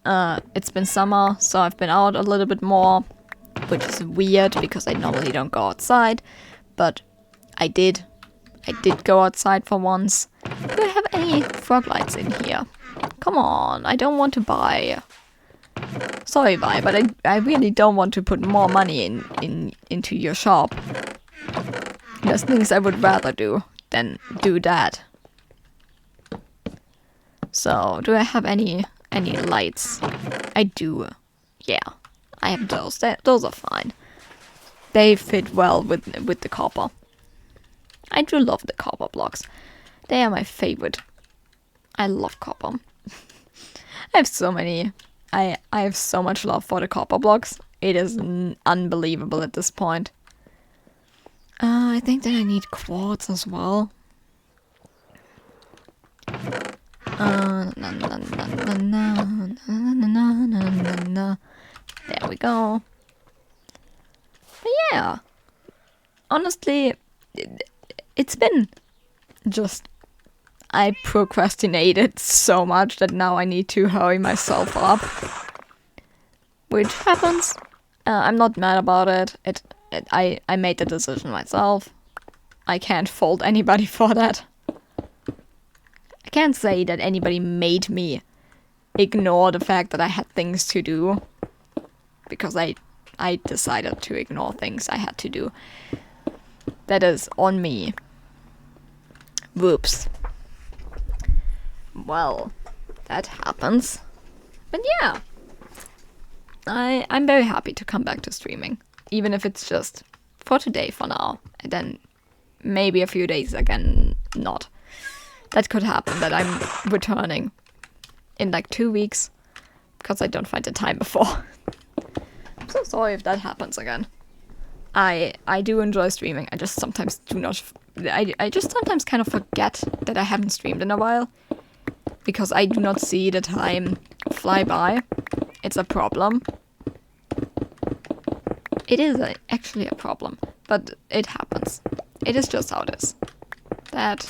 It's been summer, so I've been out a little bit more, which is weird because I normally don't go outside, but I did go outside for once. Do I have any frog lights in here? Come on, I don't want to buy. Sorry, Vi, but I really don't want to put more money into your shop. There's things I would rather do than do that. So, do I have any lights? I do. Yeah, I have those. Those are fine. They fit well with the copper. I do love the copper blocks. They are my favorite. I love copper. I have so many. I have so much love for the copper blocks. It is unbelievable at this point. I think that I need quartz as well. There we go. But yeah, honestly, it's been just, I procrastinated so much that now I need to hurry myself up, which happens. I'm not mad about it. I made the decision myself. I can't fault anybody for that. I can't say that anybody made me ignore the fact that I had things to do, because I decided to ignore things I had to do. That is on me. Whoops. well, that happens. But yeah, I'm very happy to come back to streaming, even if it's just for today for now, and then maybe a few days again not. That could happen, that I'm returning in like 2 weeks, because I don't find the time before. I'm so sorry if that happens again. I do enjoy streaming. I just sometimes do not. I just sometimes kind of forget that I haven't streamed in a while, because I do not see the time fly by. It's a problem. It is actually a problem, but it happens. It is just how it is. That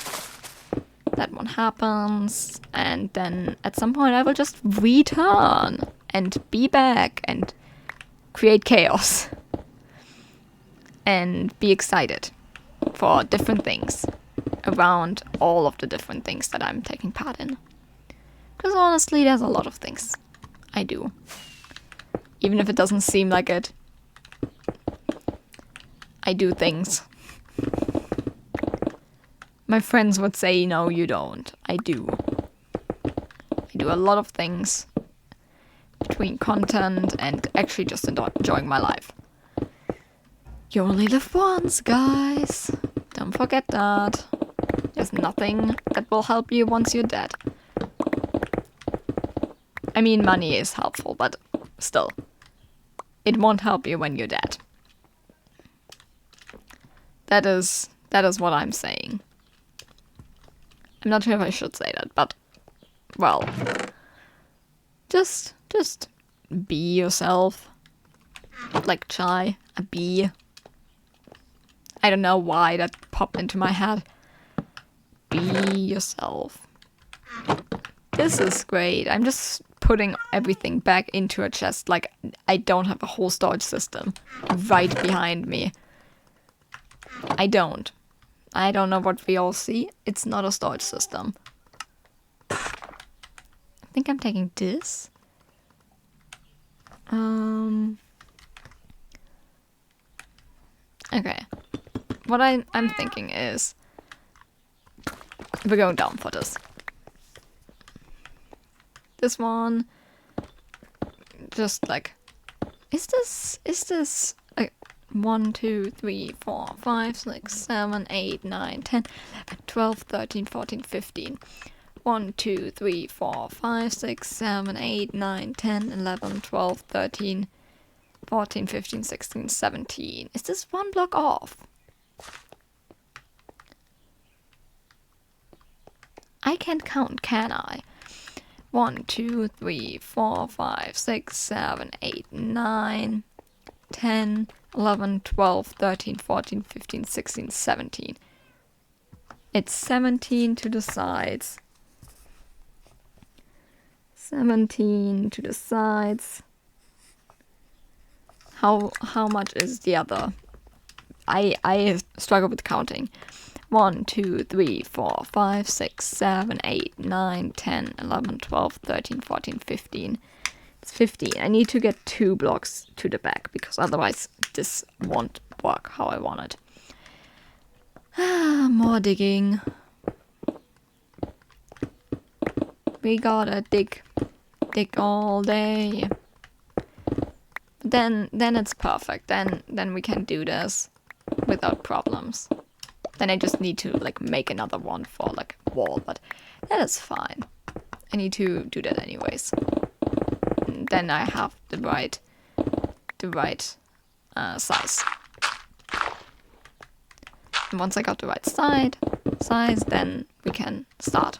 one happens, and then at some point I will just return and be back and create chaos. And be excited for different things around all of the different things that I'm taking part in. Because honestly, there's a lot of things I do. Even if it doesn't seem like it, I do things. My friends would say, no, you don't. I do. I do a lot of things between content and actually just enjoying my life. You only live once, guys. Don't forget that. There's nothing that will help you once you're dead. I mean, money is helpful, but still. It won't help you when you're dead. That is what I'm saying. I'm not sure if I should say that, but, well, just be yourself. Like Chai, a bee. I don't know why that popped into my head. Be yourself. This is great. I'm just putting everything back into a chest. Like, I don't have a whole storage system right behind me. I don't know what we all see. It's not a storage system. I think I'm taking this. Okay. What I'm thinking is we're going down for this. This one, just like, is this like 1, 2, 3, 4, 5, 6, 7, 8, 9, 10, 11, 12, 13, 14, 15. 1, 2, 3, 4, 5, 6, 7, 8, 9, 10, 11, 12, 13, 14, 15, 16, 17. Is this one block off? I can't count, can I? 1, 2, 3, 4, 5, 6, 7, 8, 9, 10, 11, 12, 13, 14, 15, 16, 17. It's 17 to the sides. 17 to the sides. How much is the other? I struggle with counting. 1, 2, 3, 4, 5, 6, 7, 8, 9, 10, 11, 12, 13, 14, 15. It's 15. I need to get 2 blocks to the back, because otherwise this won't work how I want it. More digging. We gotta dig all day. Then it's perfect. Then we can do this without problems. Then I just need to like make another one for like wall, but that is fine. I need to do that anyways. And then I have the right size. And once I got the right size, then we can start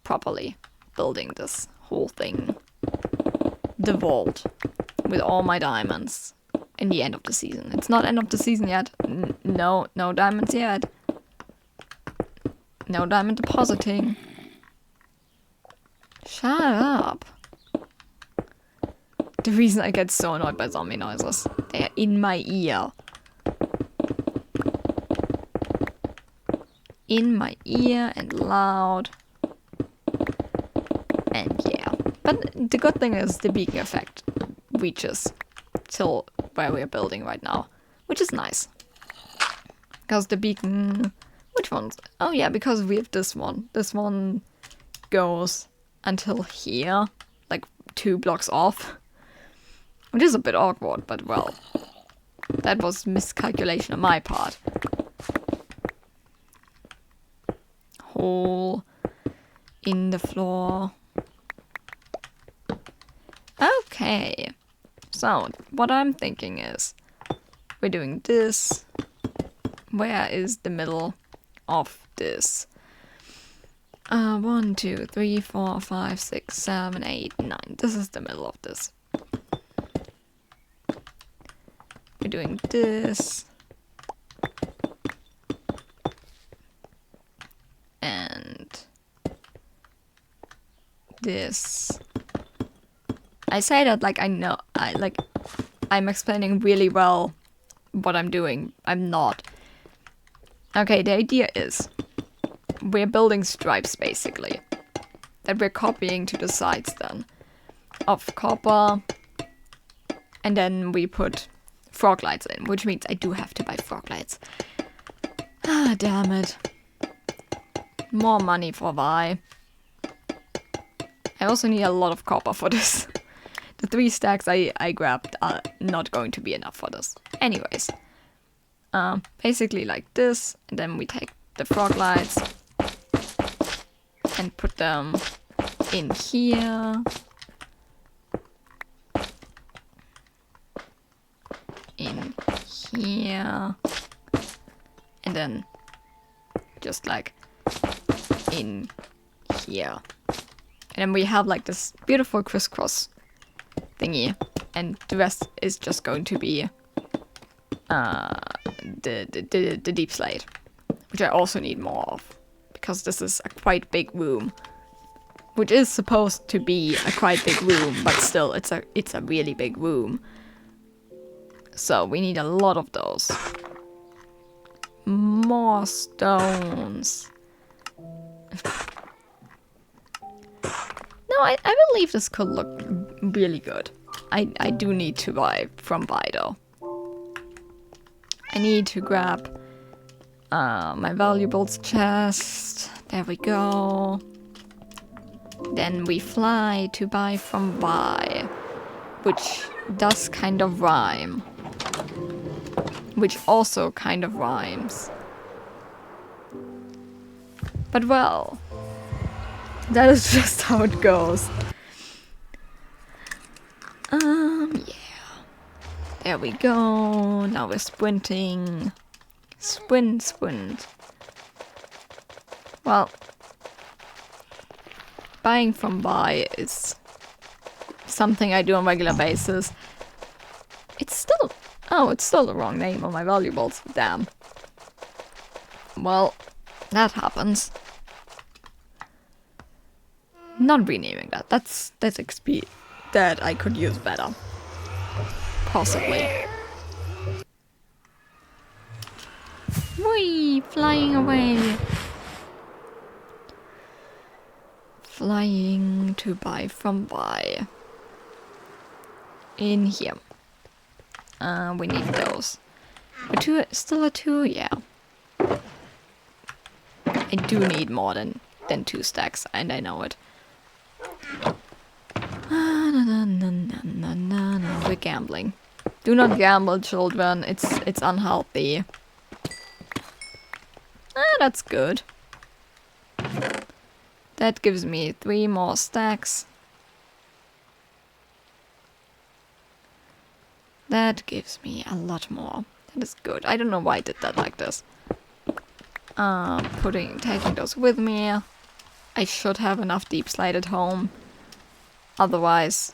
properly building this whole thing. The vault with all my diamonds in the end of the season. It's not end of the season yet. No diamonds yet. No diamond depositing. Shut up. The reason I get so annoyed by zombie noises. They are in my ear. In my ear and loud. And yeah. But the good thing is the beacon effect reaches till where we're building right now. Which is nice. Because the beacon... Which ones? Oh yeah, because we have this one. This one goes until here, like 2 blocks off. Which is a bit awkward, but well, that was miscalculation on my part. Hole in the floor. Okay, so what I'm thinking is we're doing this. Where is the middle of this? 1, 2, 3, 4, 5, 6, 7, 8, 9. This is the middle of this. We're doing this. And this. I say that like I know, I'm explaining really well what I'm doing. I'm not. Okay, the idea is we're building stripes basically that we're copying to the sides then of copper, and then we put frog lights in, which means I do have to buy frog lights. Ah, damn it. More money for Vi. I also need a lot of copper for this. The 3 stacks I grabbed are not going to be enough for this. Anyways. Basically like this, and then we take the frog lights and put them in here. In here. And then just like in here. And then we have like this beautiful crisscross thingy, and the rest is just going to be the deep slate, which I also need more of, because this is a quite big room, which is supposed to be a quite big room, but still it's a really big room. So we need a lot of those. More stones. No, I believe this could look really good. I do need to buy from Vi though. I need to grab my valuables chest. There we go. Then we fly to buy from Vi, which does kind of rhyme. Which also kind of rhymes. But well, that is just how it goes. Yeah. There we go. Now we're sprinting. Sprint. Well, buying from Vi is something I do on a regular basis. It's still the wrong name on my valuables. Damn. Well, that happens. Not renaming that. That's XP that I could use better. Possibly. Whee! Flying away. Flying to buy from Vi. In here. We need those. Still a 2? Yeah. I do need more than 2 stacks, and I know it. We're gambling. Do not gamble, children. It's unhealthy. That's good. That gives me 3 more stacks. That gives me a lot more. That is good. I don't know why I did that like this. Taking those with me. I should have enough deep slate at home. Otherwise,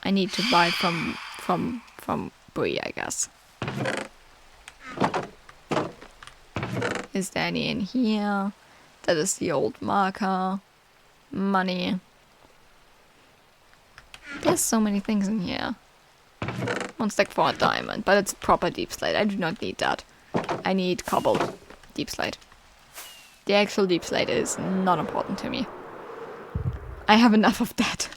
I need to buy from Brie, I guess. Is there any in here? That is the old marker. Money. There's so many things in here. 1 stack for a diamond, but it's proper deep slate. I do not need that. I need cobbled deep slate. The actual deep slate is not important to me. I have enough of that.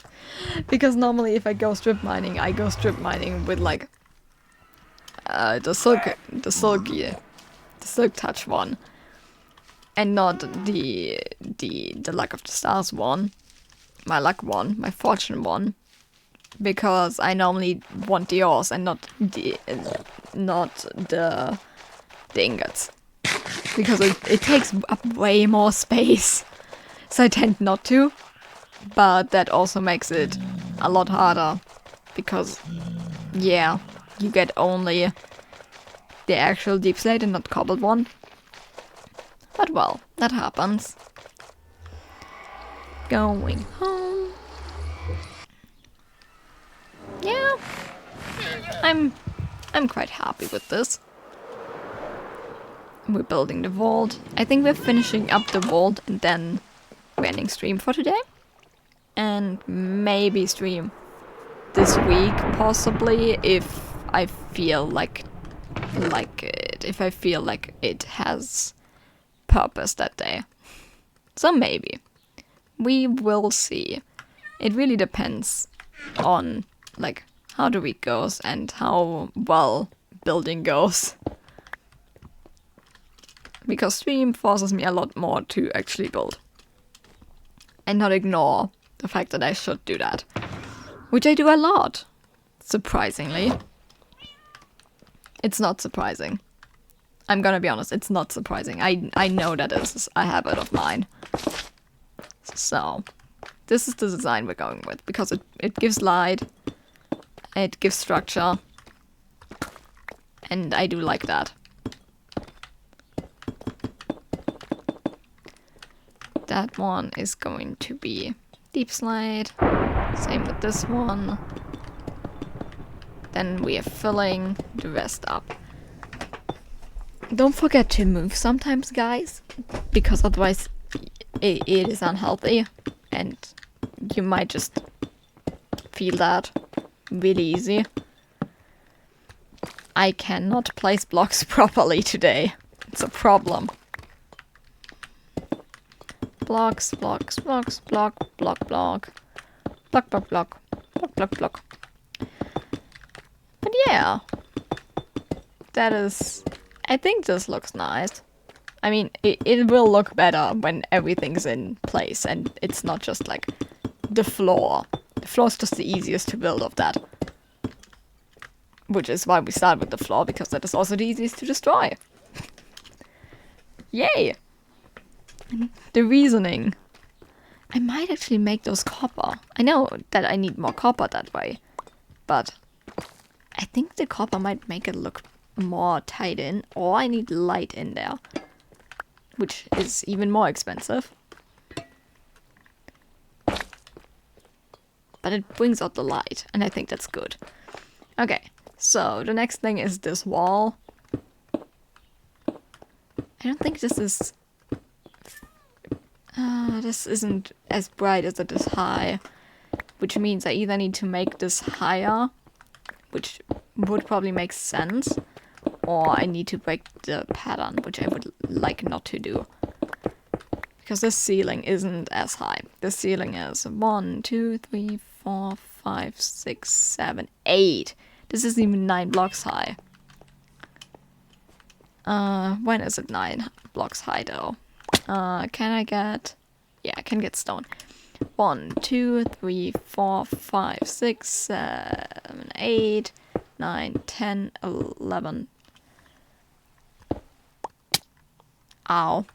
Because normally if I go strip mining, I go strip mining with like the silk touch one. and not the luck of the stars one, my luck one, my fortune one, because I normally want the ores and not the ingots, because it takes up way more space, so I tend not to. But that also makes it a lot harder, because yeah, you get only the actual deep slate and not cobbled one. But well, that happens. Going home. Yeah, I'm quite happy with this. We're building the vault. I think we're finishing up the vault and then we're ending stream for today. And maybe stream this week, possibly, if I feel like it. If I feel like it has purpose that day. So maybe. We will see. It really depends on like how the week goes and how well building goes. Because stream forces me a lot more to actually build. And not ignore the fact that I should do that. Which I do a lot. Surprisingly. It's not surprising. I'm gonna be honest, it's not surprising. I know that is a habit of mine. So, this is the design we're going with. Because it gives light. It gives structure. And I do like that. That one is going to be deep slide. Same with this one. Then we are filling the rest up. Don't forget to move sometimes, guys, because otherwise it is unhealthy and you might just feel that really easy. I cannot place blocks properly today. It's a problem. Blocks, blocks, blocks, block, block, block. Block, block, block. Block, block, block. But yeah. That is... I think this looks nice. I mean, it will look better when everything's in place and it's not just like the floor. The floor is just the easiest to build of that. Which is why we start with the floor, because that is also the easiest to destroy. Yay! The reasoning. I might actually make those copper. I know that I need more copper that way. But I think the copper might make it look more tied in. Or I need light in there. Which is even more expensive. But it brings out the light. And I think that's good. Okay. So the next thing is this wall. I don't think this is... this isn't as bright as it is high, which means I either need to make this higher, which would probably make sense, or I need to break the pattern, which I would like not to do. Because this ceiling isn't as high. The ceiling is 1, 2, 3, 4, 5, 6, 7, 8. This isn't even 9 blocks high. When is it 9 blocks high though? Can I get... Yeah, I can get stone. 1, 2, 3, 4, 5, 6, 7, 8, 9, 10, 11. Ow.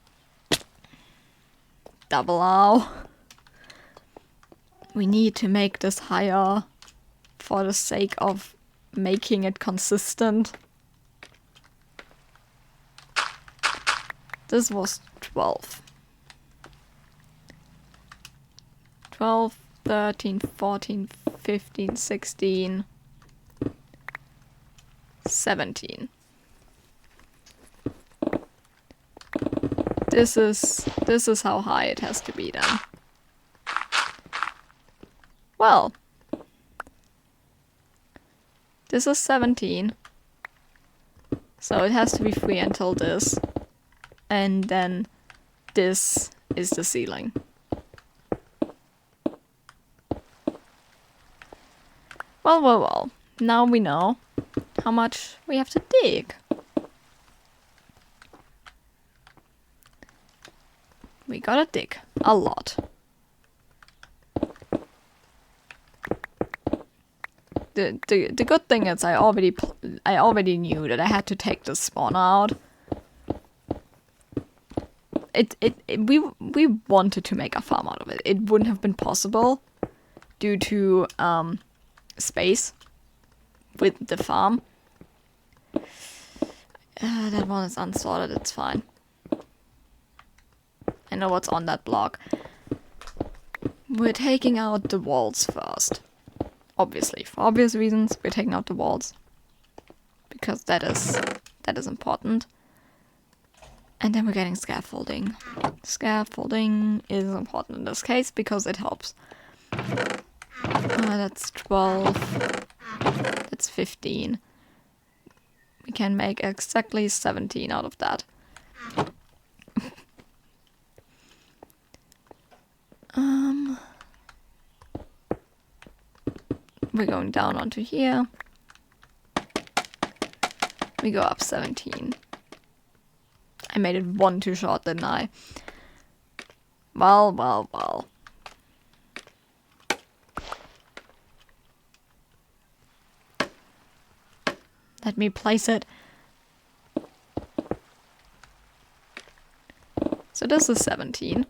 Double ow. We need to make this higher for the sake of making it consistent. This was 12. 12, 13, 14, 15, 16, 17. This is how high it has to be then. Well, this is 17. So it has to be free until this. And then this is the ceiling. Well, well, well. Now we know how much we have to dig. We gotta dig a lot. The good thing is I already knew that I had to take the spawn out. We wanted to make a farm out of it. It wouldn't have been possible due to space with the farm. That one is unsorted, it's fine. I know what's on that block. We're taking out the walls first. Obviously, for obvious reasons, we're taking out the walls. Because that is important. And then we're getting scaffolding. Scaffolding is important in this case because it helps. That's 12. That's 15. We can make exactly 17 out of that. We're going down onto here. We go up 17. I made it one too short, didn't I? Well. Let me place it. So this is 17.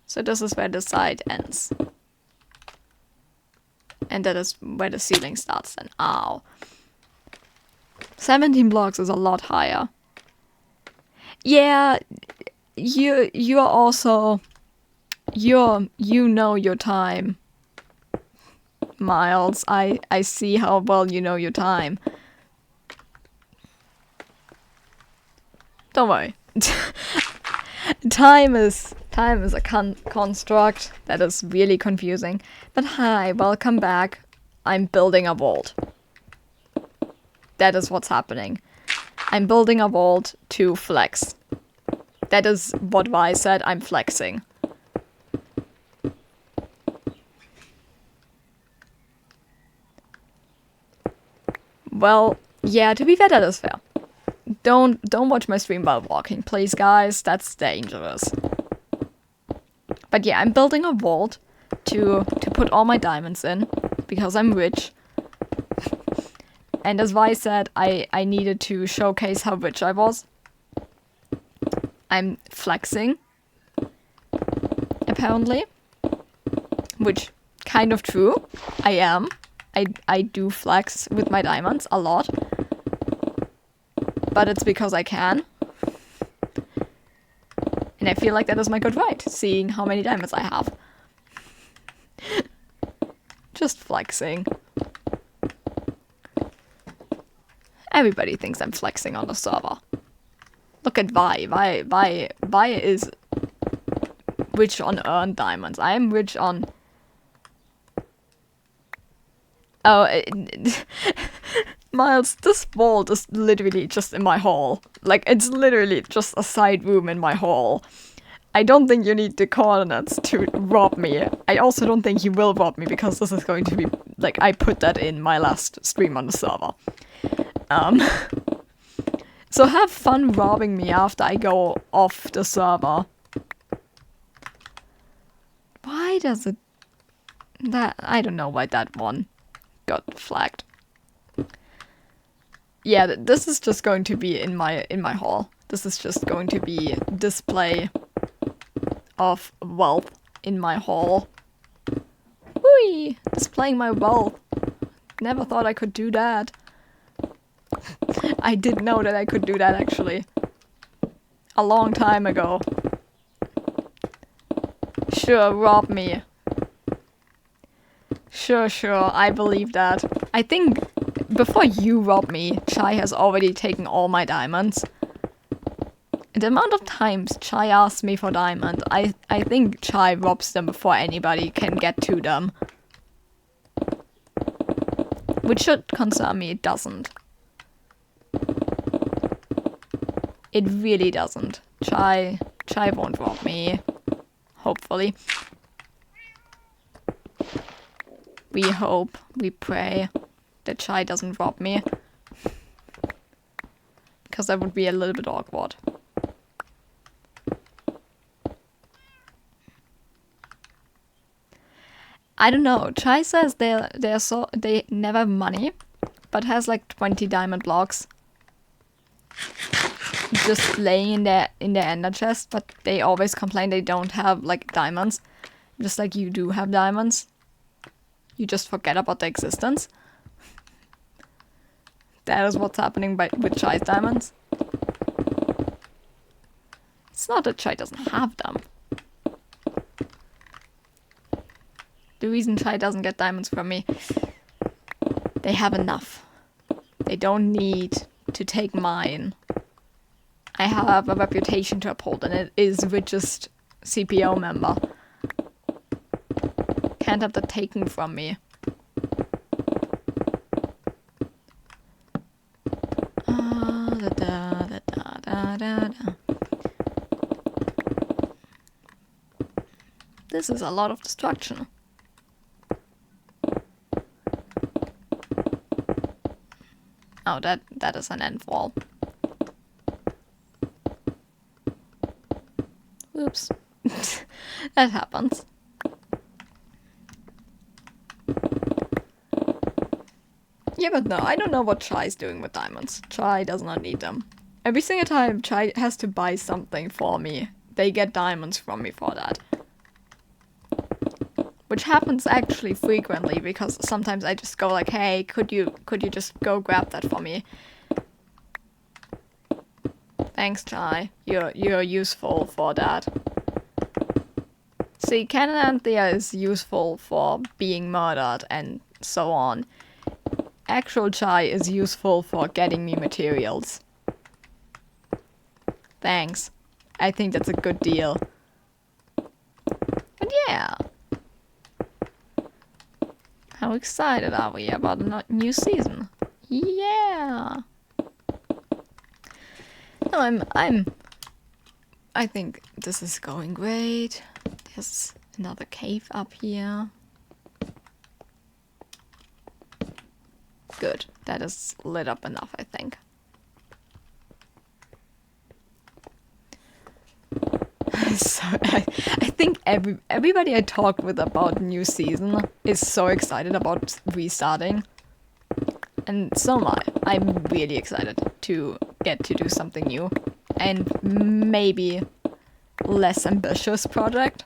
So this is where the side ends. And that is where the ceiling starts then. Ow. 17 blocks is a lot higher. Yeah, you are also... You know your time. Miles, I see how well you know your time. Don't worry. Time is a construct that is really confusing. But hi, welcome back. I'm building a vault. That is what's happening. I'm building a vault to flex. That is what Vi said, I'm flexing. Well, yeah, to be fair, that is fair. Don't watch my stream while walking, please, guys. That's dangerous. But yeah, I'm building a vault to put all my diamonds in because I'm rich. And as Vi said, I needed to showcase how rich I was. I'm flexing, apparently, which kind of true. I am. I do flex with my diamonds a lot. But it's because I can. And I feel like that is my good right, seeing how many diamonds I have. Just flexing. Everybody thinks I'm flexing on the server. Look at Vi. Vi is rich on earned diamonds. I am rich on... Oh, Miles, this vault is literally just in my hall. Like, it's literally just a side room in my hall. I don't think you need the coordinates to rob me. I also don't think you will rob me because this is going to be... Like, I put that in my last stream on the server. So have fun robbing me after I go off the server. Why does it... That... I don't know why that one got flagged. Yeah, this is just going to be in my hall. This is just going to be display of wealth in my hall. Whee! Displaying my wealth. Never thought I could do that. I didn't know that I could do that actually. A long time ago. Sure, rob me. Sure, I believe that. I think before you rob me, Chai has already taken all my diamonds. The amount of times Chai asks me for diamond, I think Chai robs them before anybody can get to them. Which should concern me, it doesn't. It really doesn't. Chai won't rob me. Hopefully. We hope, we pray that Chai doesn't rob me. Because that would be a little bit awkward. I don't know. Chai says they never have money, but has like 20 diamond blocks just laying in their ender chest, but they always complain they don't have like diamonds. Just like you do have diamonds. You just forget about their existence. That is what's happening with Chai's diamonds. It's not that Chai doesn't have them. The reason Chai doesn't get diamonds from me, they have enough. They don't need to take mine. I have a reputation to uphold, and it is richest CPO member. Can't have that taken from me. This is a lot of destruction. Oh, that is an end wall. Oops. That happens. Yeah, but no, I don't know what Chai's doing with diamonds. Chai does not need them. Every single time Chai has to buy something for me, they get diamonds from me for that. Which happens actually frequently, because sometimes I just go like, hey, could you just go grab that for me? Thanks, Chai. You're useful for that. See, Cannon Anthea is useful for being murdered and so on. Actual Chai is useful for getting me materials. Thanks. I think that's a good deal. But yeah. How excited are we about a new season? Yeah. No, I think this is going great. There's another cave up here. Good. That is lit up enough, I think. So I think everybody I talk with about new season is so excited about restarting. And so am I. I'm really excited to get to do something new. And maybe less ambitious project.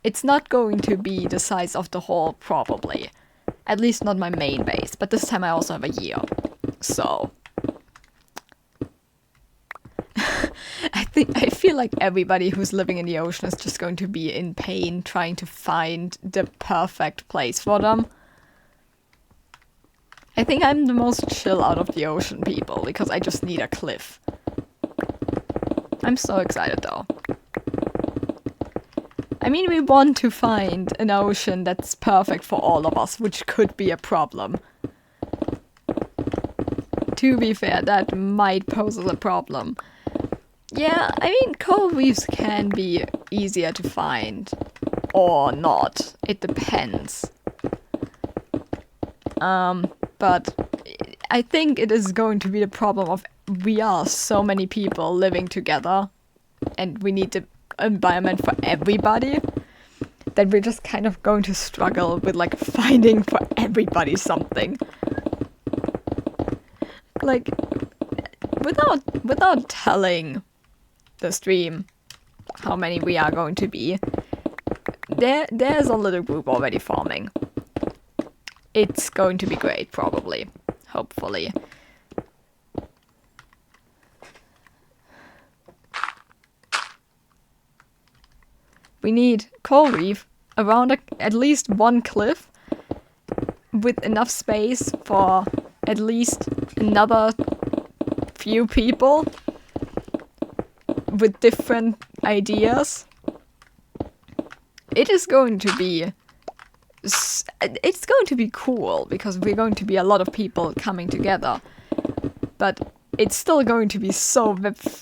It's not going to be the size of the hall, probably. At least not my main base, but this time I also have a year. So I feel like everybody who's living in the ocean is just going to be in pain trying to find the perfect place for them. I think I'm the most chill out of the ocean people, because I just need a cliff. I'm so excited though. I mean, we want to find an ocean that's perfect for all of us, which could be a problem. To be fair, that might pose as a problem. Yeah, I mean, coral reefs can be easier to find. Or not. It depends. But I think it is going to be the problem of we are so many people living together, and we need the environment for everybody, that we're just kind of going to struggle with like finding for everybody something. Like, without telling the stream how many we are going to be, there's a little group already forming. It's going to be great, probably. Hopefully. We need coral reef around at least one cliff with enough space for at least another few people with different ideas. It is going to be... It's going to be cool, because we're going to be a lot of people coming together. But it's still going to be so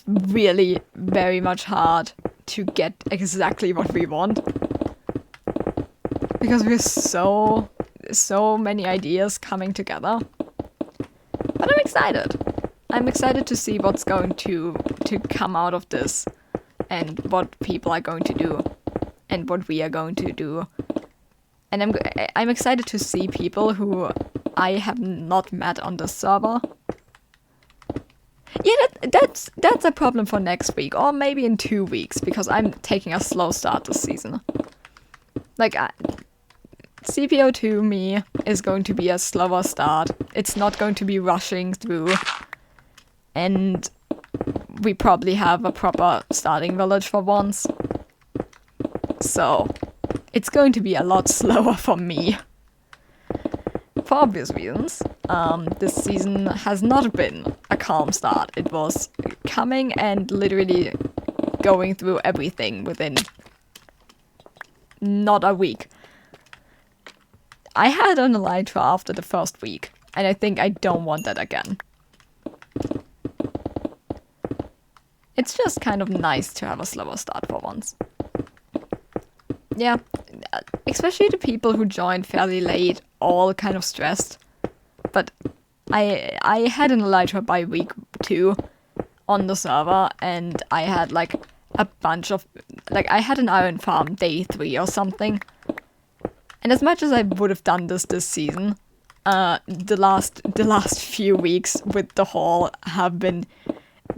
really very much hard to get exactly what we want. Because we're so many ideas coming together. But I'm excited. I'm excited to see what's going to come out of this, and what people are going to do, and what we are going to do. And I'm excited to see people who I have not met on the server. Yeah, that's a problem for next week, or maybe in 2 weeks, because I'm taking a slow start this season. Like, CPO to me is going to be a slower start. It's not going to be rushing through. And we probably have a proper starting village for once. So, it's going to be a lot slower for me. For obvious reasons. This season has not been a calm start. It was coming and literally going through everything within not a week. I had an elytra after the first week, and I think I don't want that again. It's just kind of nice to have a slower start for once. Yeah, especially the people who joined fairly late, all kind of stressed. But I had an elytra by week 2 on the server, and I had like a bunch of, like, I had an iron farm day 3 or something. And as much as I would have done this season, the last few weeks with the haul have been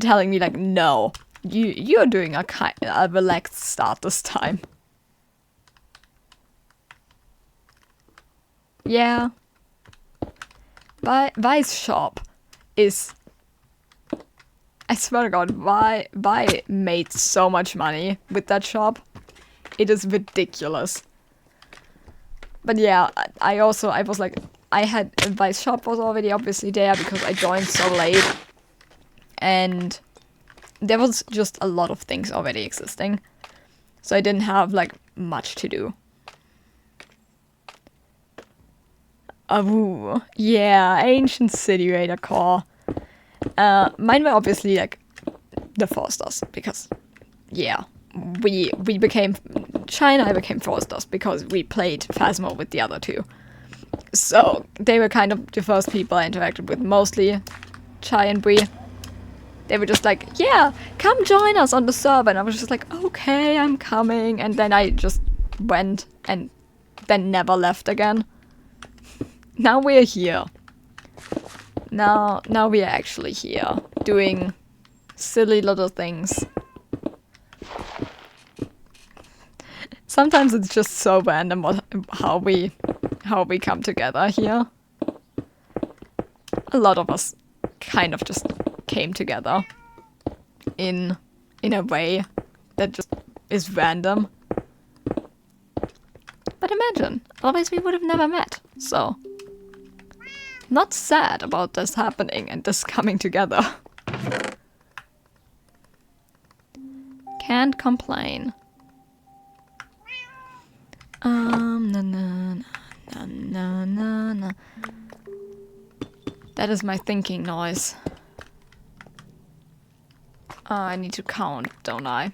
telling me, like, no, you're doing a relaxed start this time. Yeah. Vi's shop is, I swear to God, Vi made so much money with that shop. It is ridiculous. But yeah, I was like, Vi's shop was already obviously there because I joined so late. And there was just a lot of things already existing. So I didn't have, like, much to do. Oh, yeah, Ancient City Raider core. Mine were obviously, like, the Forsters, because, yeah, we became, China and I became Forsters because we played Phasmo with the other two. So, they were kind of the first people I interacted with, mostly Chai and Bree. They were just like, yeah, come join us on the server, and I was just like, okay, I'm coming, and then I just went, and then never left again. Now we're here. Now we are actually here, doing silly little things. Sometimes it's just so random how we come together here. A lot of us kind of just came together in a way that just is random. But imagine, otherwise we would have never met, so not sad about this happening and this coming together. Can't complain. Na na na na na na. That is my thinking noise. I need to count, don't I?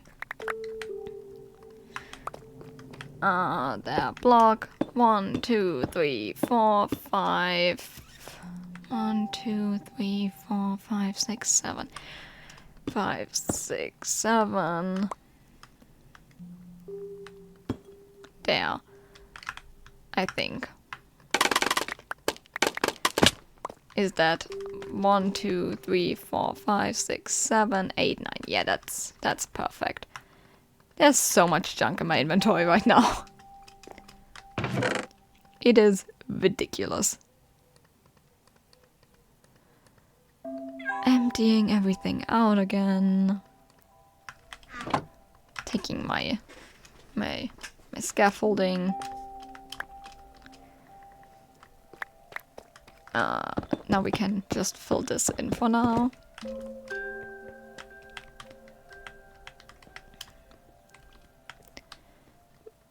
There, block. 1, 2, 3, 4, 5. 1, 2, 3, 4, 5, 6, 7. 5, 6, 7. There. I think. Is that 1, 2, 3, 4, 5, 6, 7, 8, 9. Yeah, that's perfect. There's so much junk in my inventory right now. It is ridiculous. Emptying everything out again. Taking my scaffolding. Now we can just fill this in for now.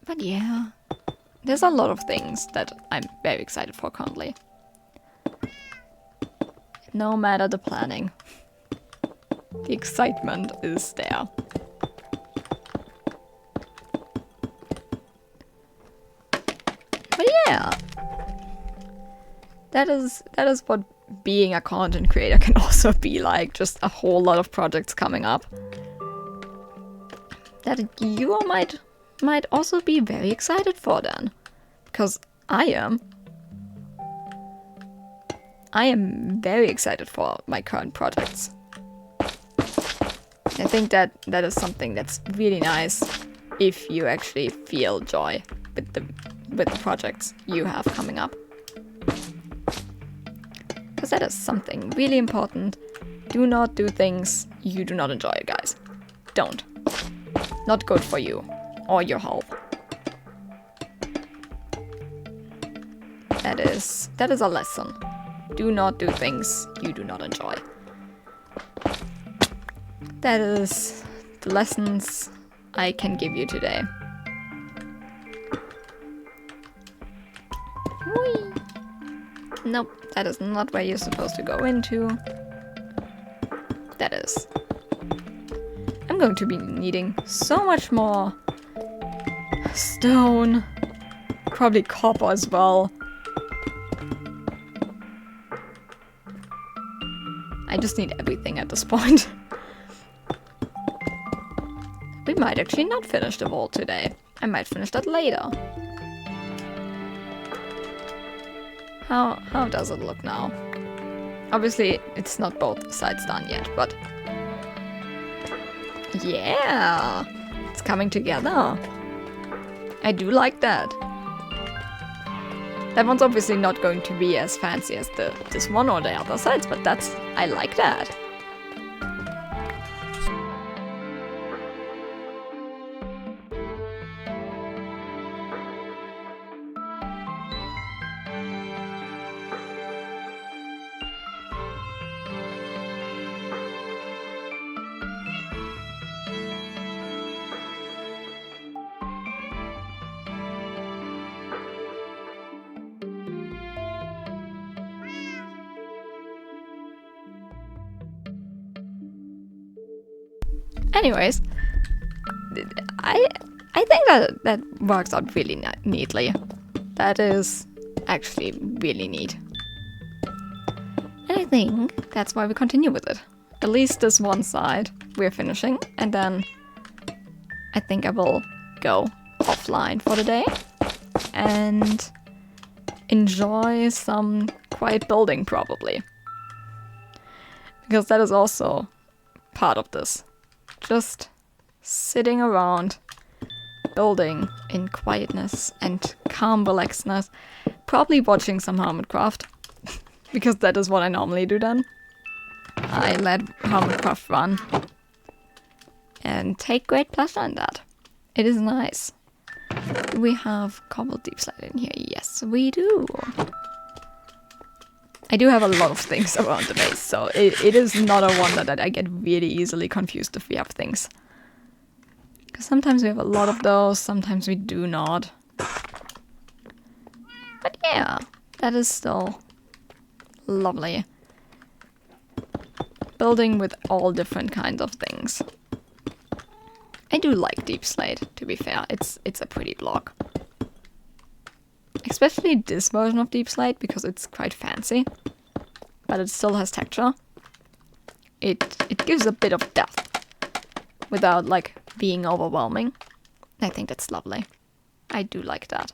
But yeah, there's a lot of things that I'm very excited for currently. No matter the planning, the excitement is there. But yeah, that is what being a content creator can also be like. Just a whole lot of projects coming up that you might also be very excited for then. because I am. I am very excited for my current projects. I think that is something that's really nice if you actually feel joy with the projects you have coming up. Because that is something really important. Do not do things you do not enjoy, guys. Don't. Not good for you or your health. That is a lesson. Do not do things you do not enjoy. That is the lessons I can give you today. Whee! Nope, that is not where you're supposed to go into. That is. I'm going to be needing so much more stone. Probably copper as well. I just need everything at this point. We might actually not finish the vault today. I might finish that later. How does it look now? Obviously, it's not both sides done yet, but... yeah! It's coming together. I do like that. That one's obviously not going to be as fancy as this one or the other sides, but I like that. Anyways, I think that works out really neatly. That is actually really neat. And I think that's why we continue with it. At least this one side we're finishing, and then I think I will go offline for the day and enjoy some quiet building probably. Because that is also part of this. Just sitting around, building in quietness and calm relaxedness. Probably watching some Hermitcraft, because that is what I normally do then. I let Hermitcraft run and take great pleasure in that. It is nice. We have cobbled deep slate in here. Yes, we do. I do have a lot of things around the base, so it is not a wonder that I get really easily confused if we have things. Because sometimes we have a lot of those, sometimes we do not. But yeah, that is still lovely. Building with all different kinds of things. I do like deep slate, to be fair. It's a pretty block. Especially this version of deep slate, because it's quite fancy. But it still has texture. It gives a bit of depth. Without, like, being overwhelming. I think that's lovely. I do like that.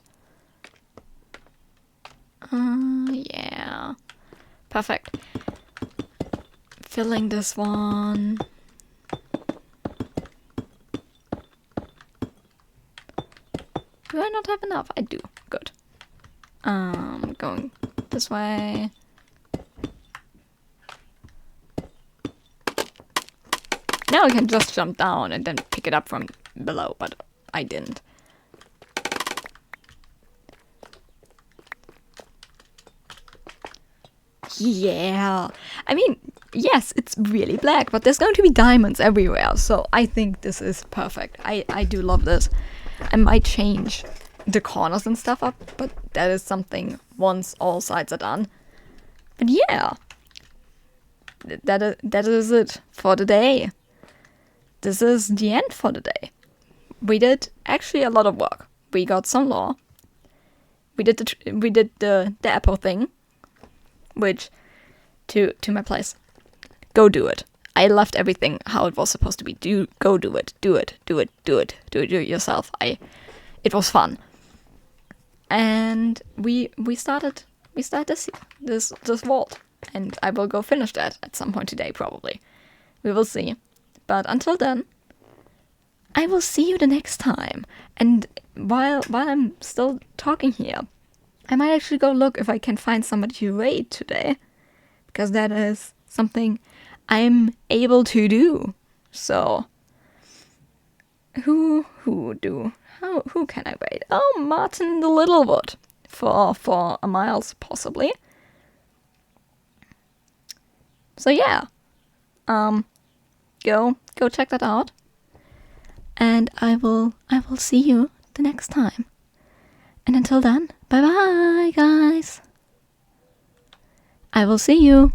Yeah. Perfect. Filling this one. Do I not have enough? I do. Good. Going this way. Now I can just jump down and then pick it up from below, but I didn't. Yeah. I mean, yes, it's really black, but there's going to be diamonds everywhere, so I think this is perfect. I do love this. I might change the corners and stuff up, but that is something once all sides are done. But yeah, that is it for the day. This is the end for the day. We did actually a lot of work. We got some lore. We did the apple thing, which to my place. Go do it. I left everything how it was supposed to be. Go do it. Do it yourself. It was fun. and we started this vault, and I will go finish that at some point today probably. We will see. But until then, I will see you the next time. And while I'm still talking here, I might actually go look if I can find somebody to raid today, because that is something I'm able to do. So who can I raid? Oh, Martin the Littlewood for a miles possibly. So yeah, go check that out, and I will see you the next time. And until then, bye bye, guys. I will see you.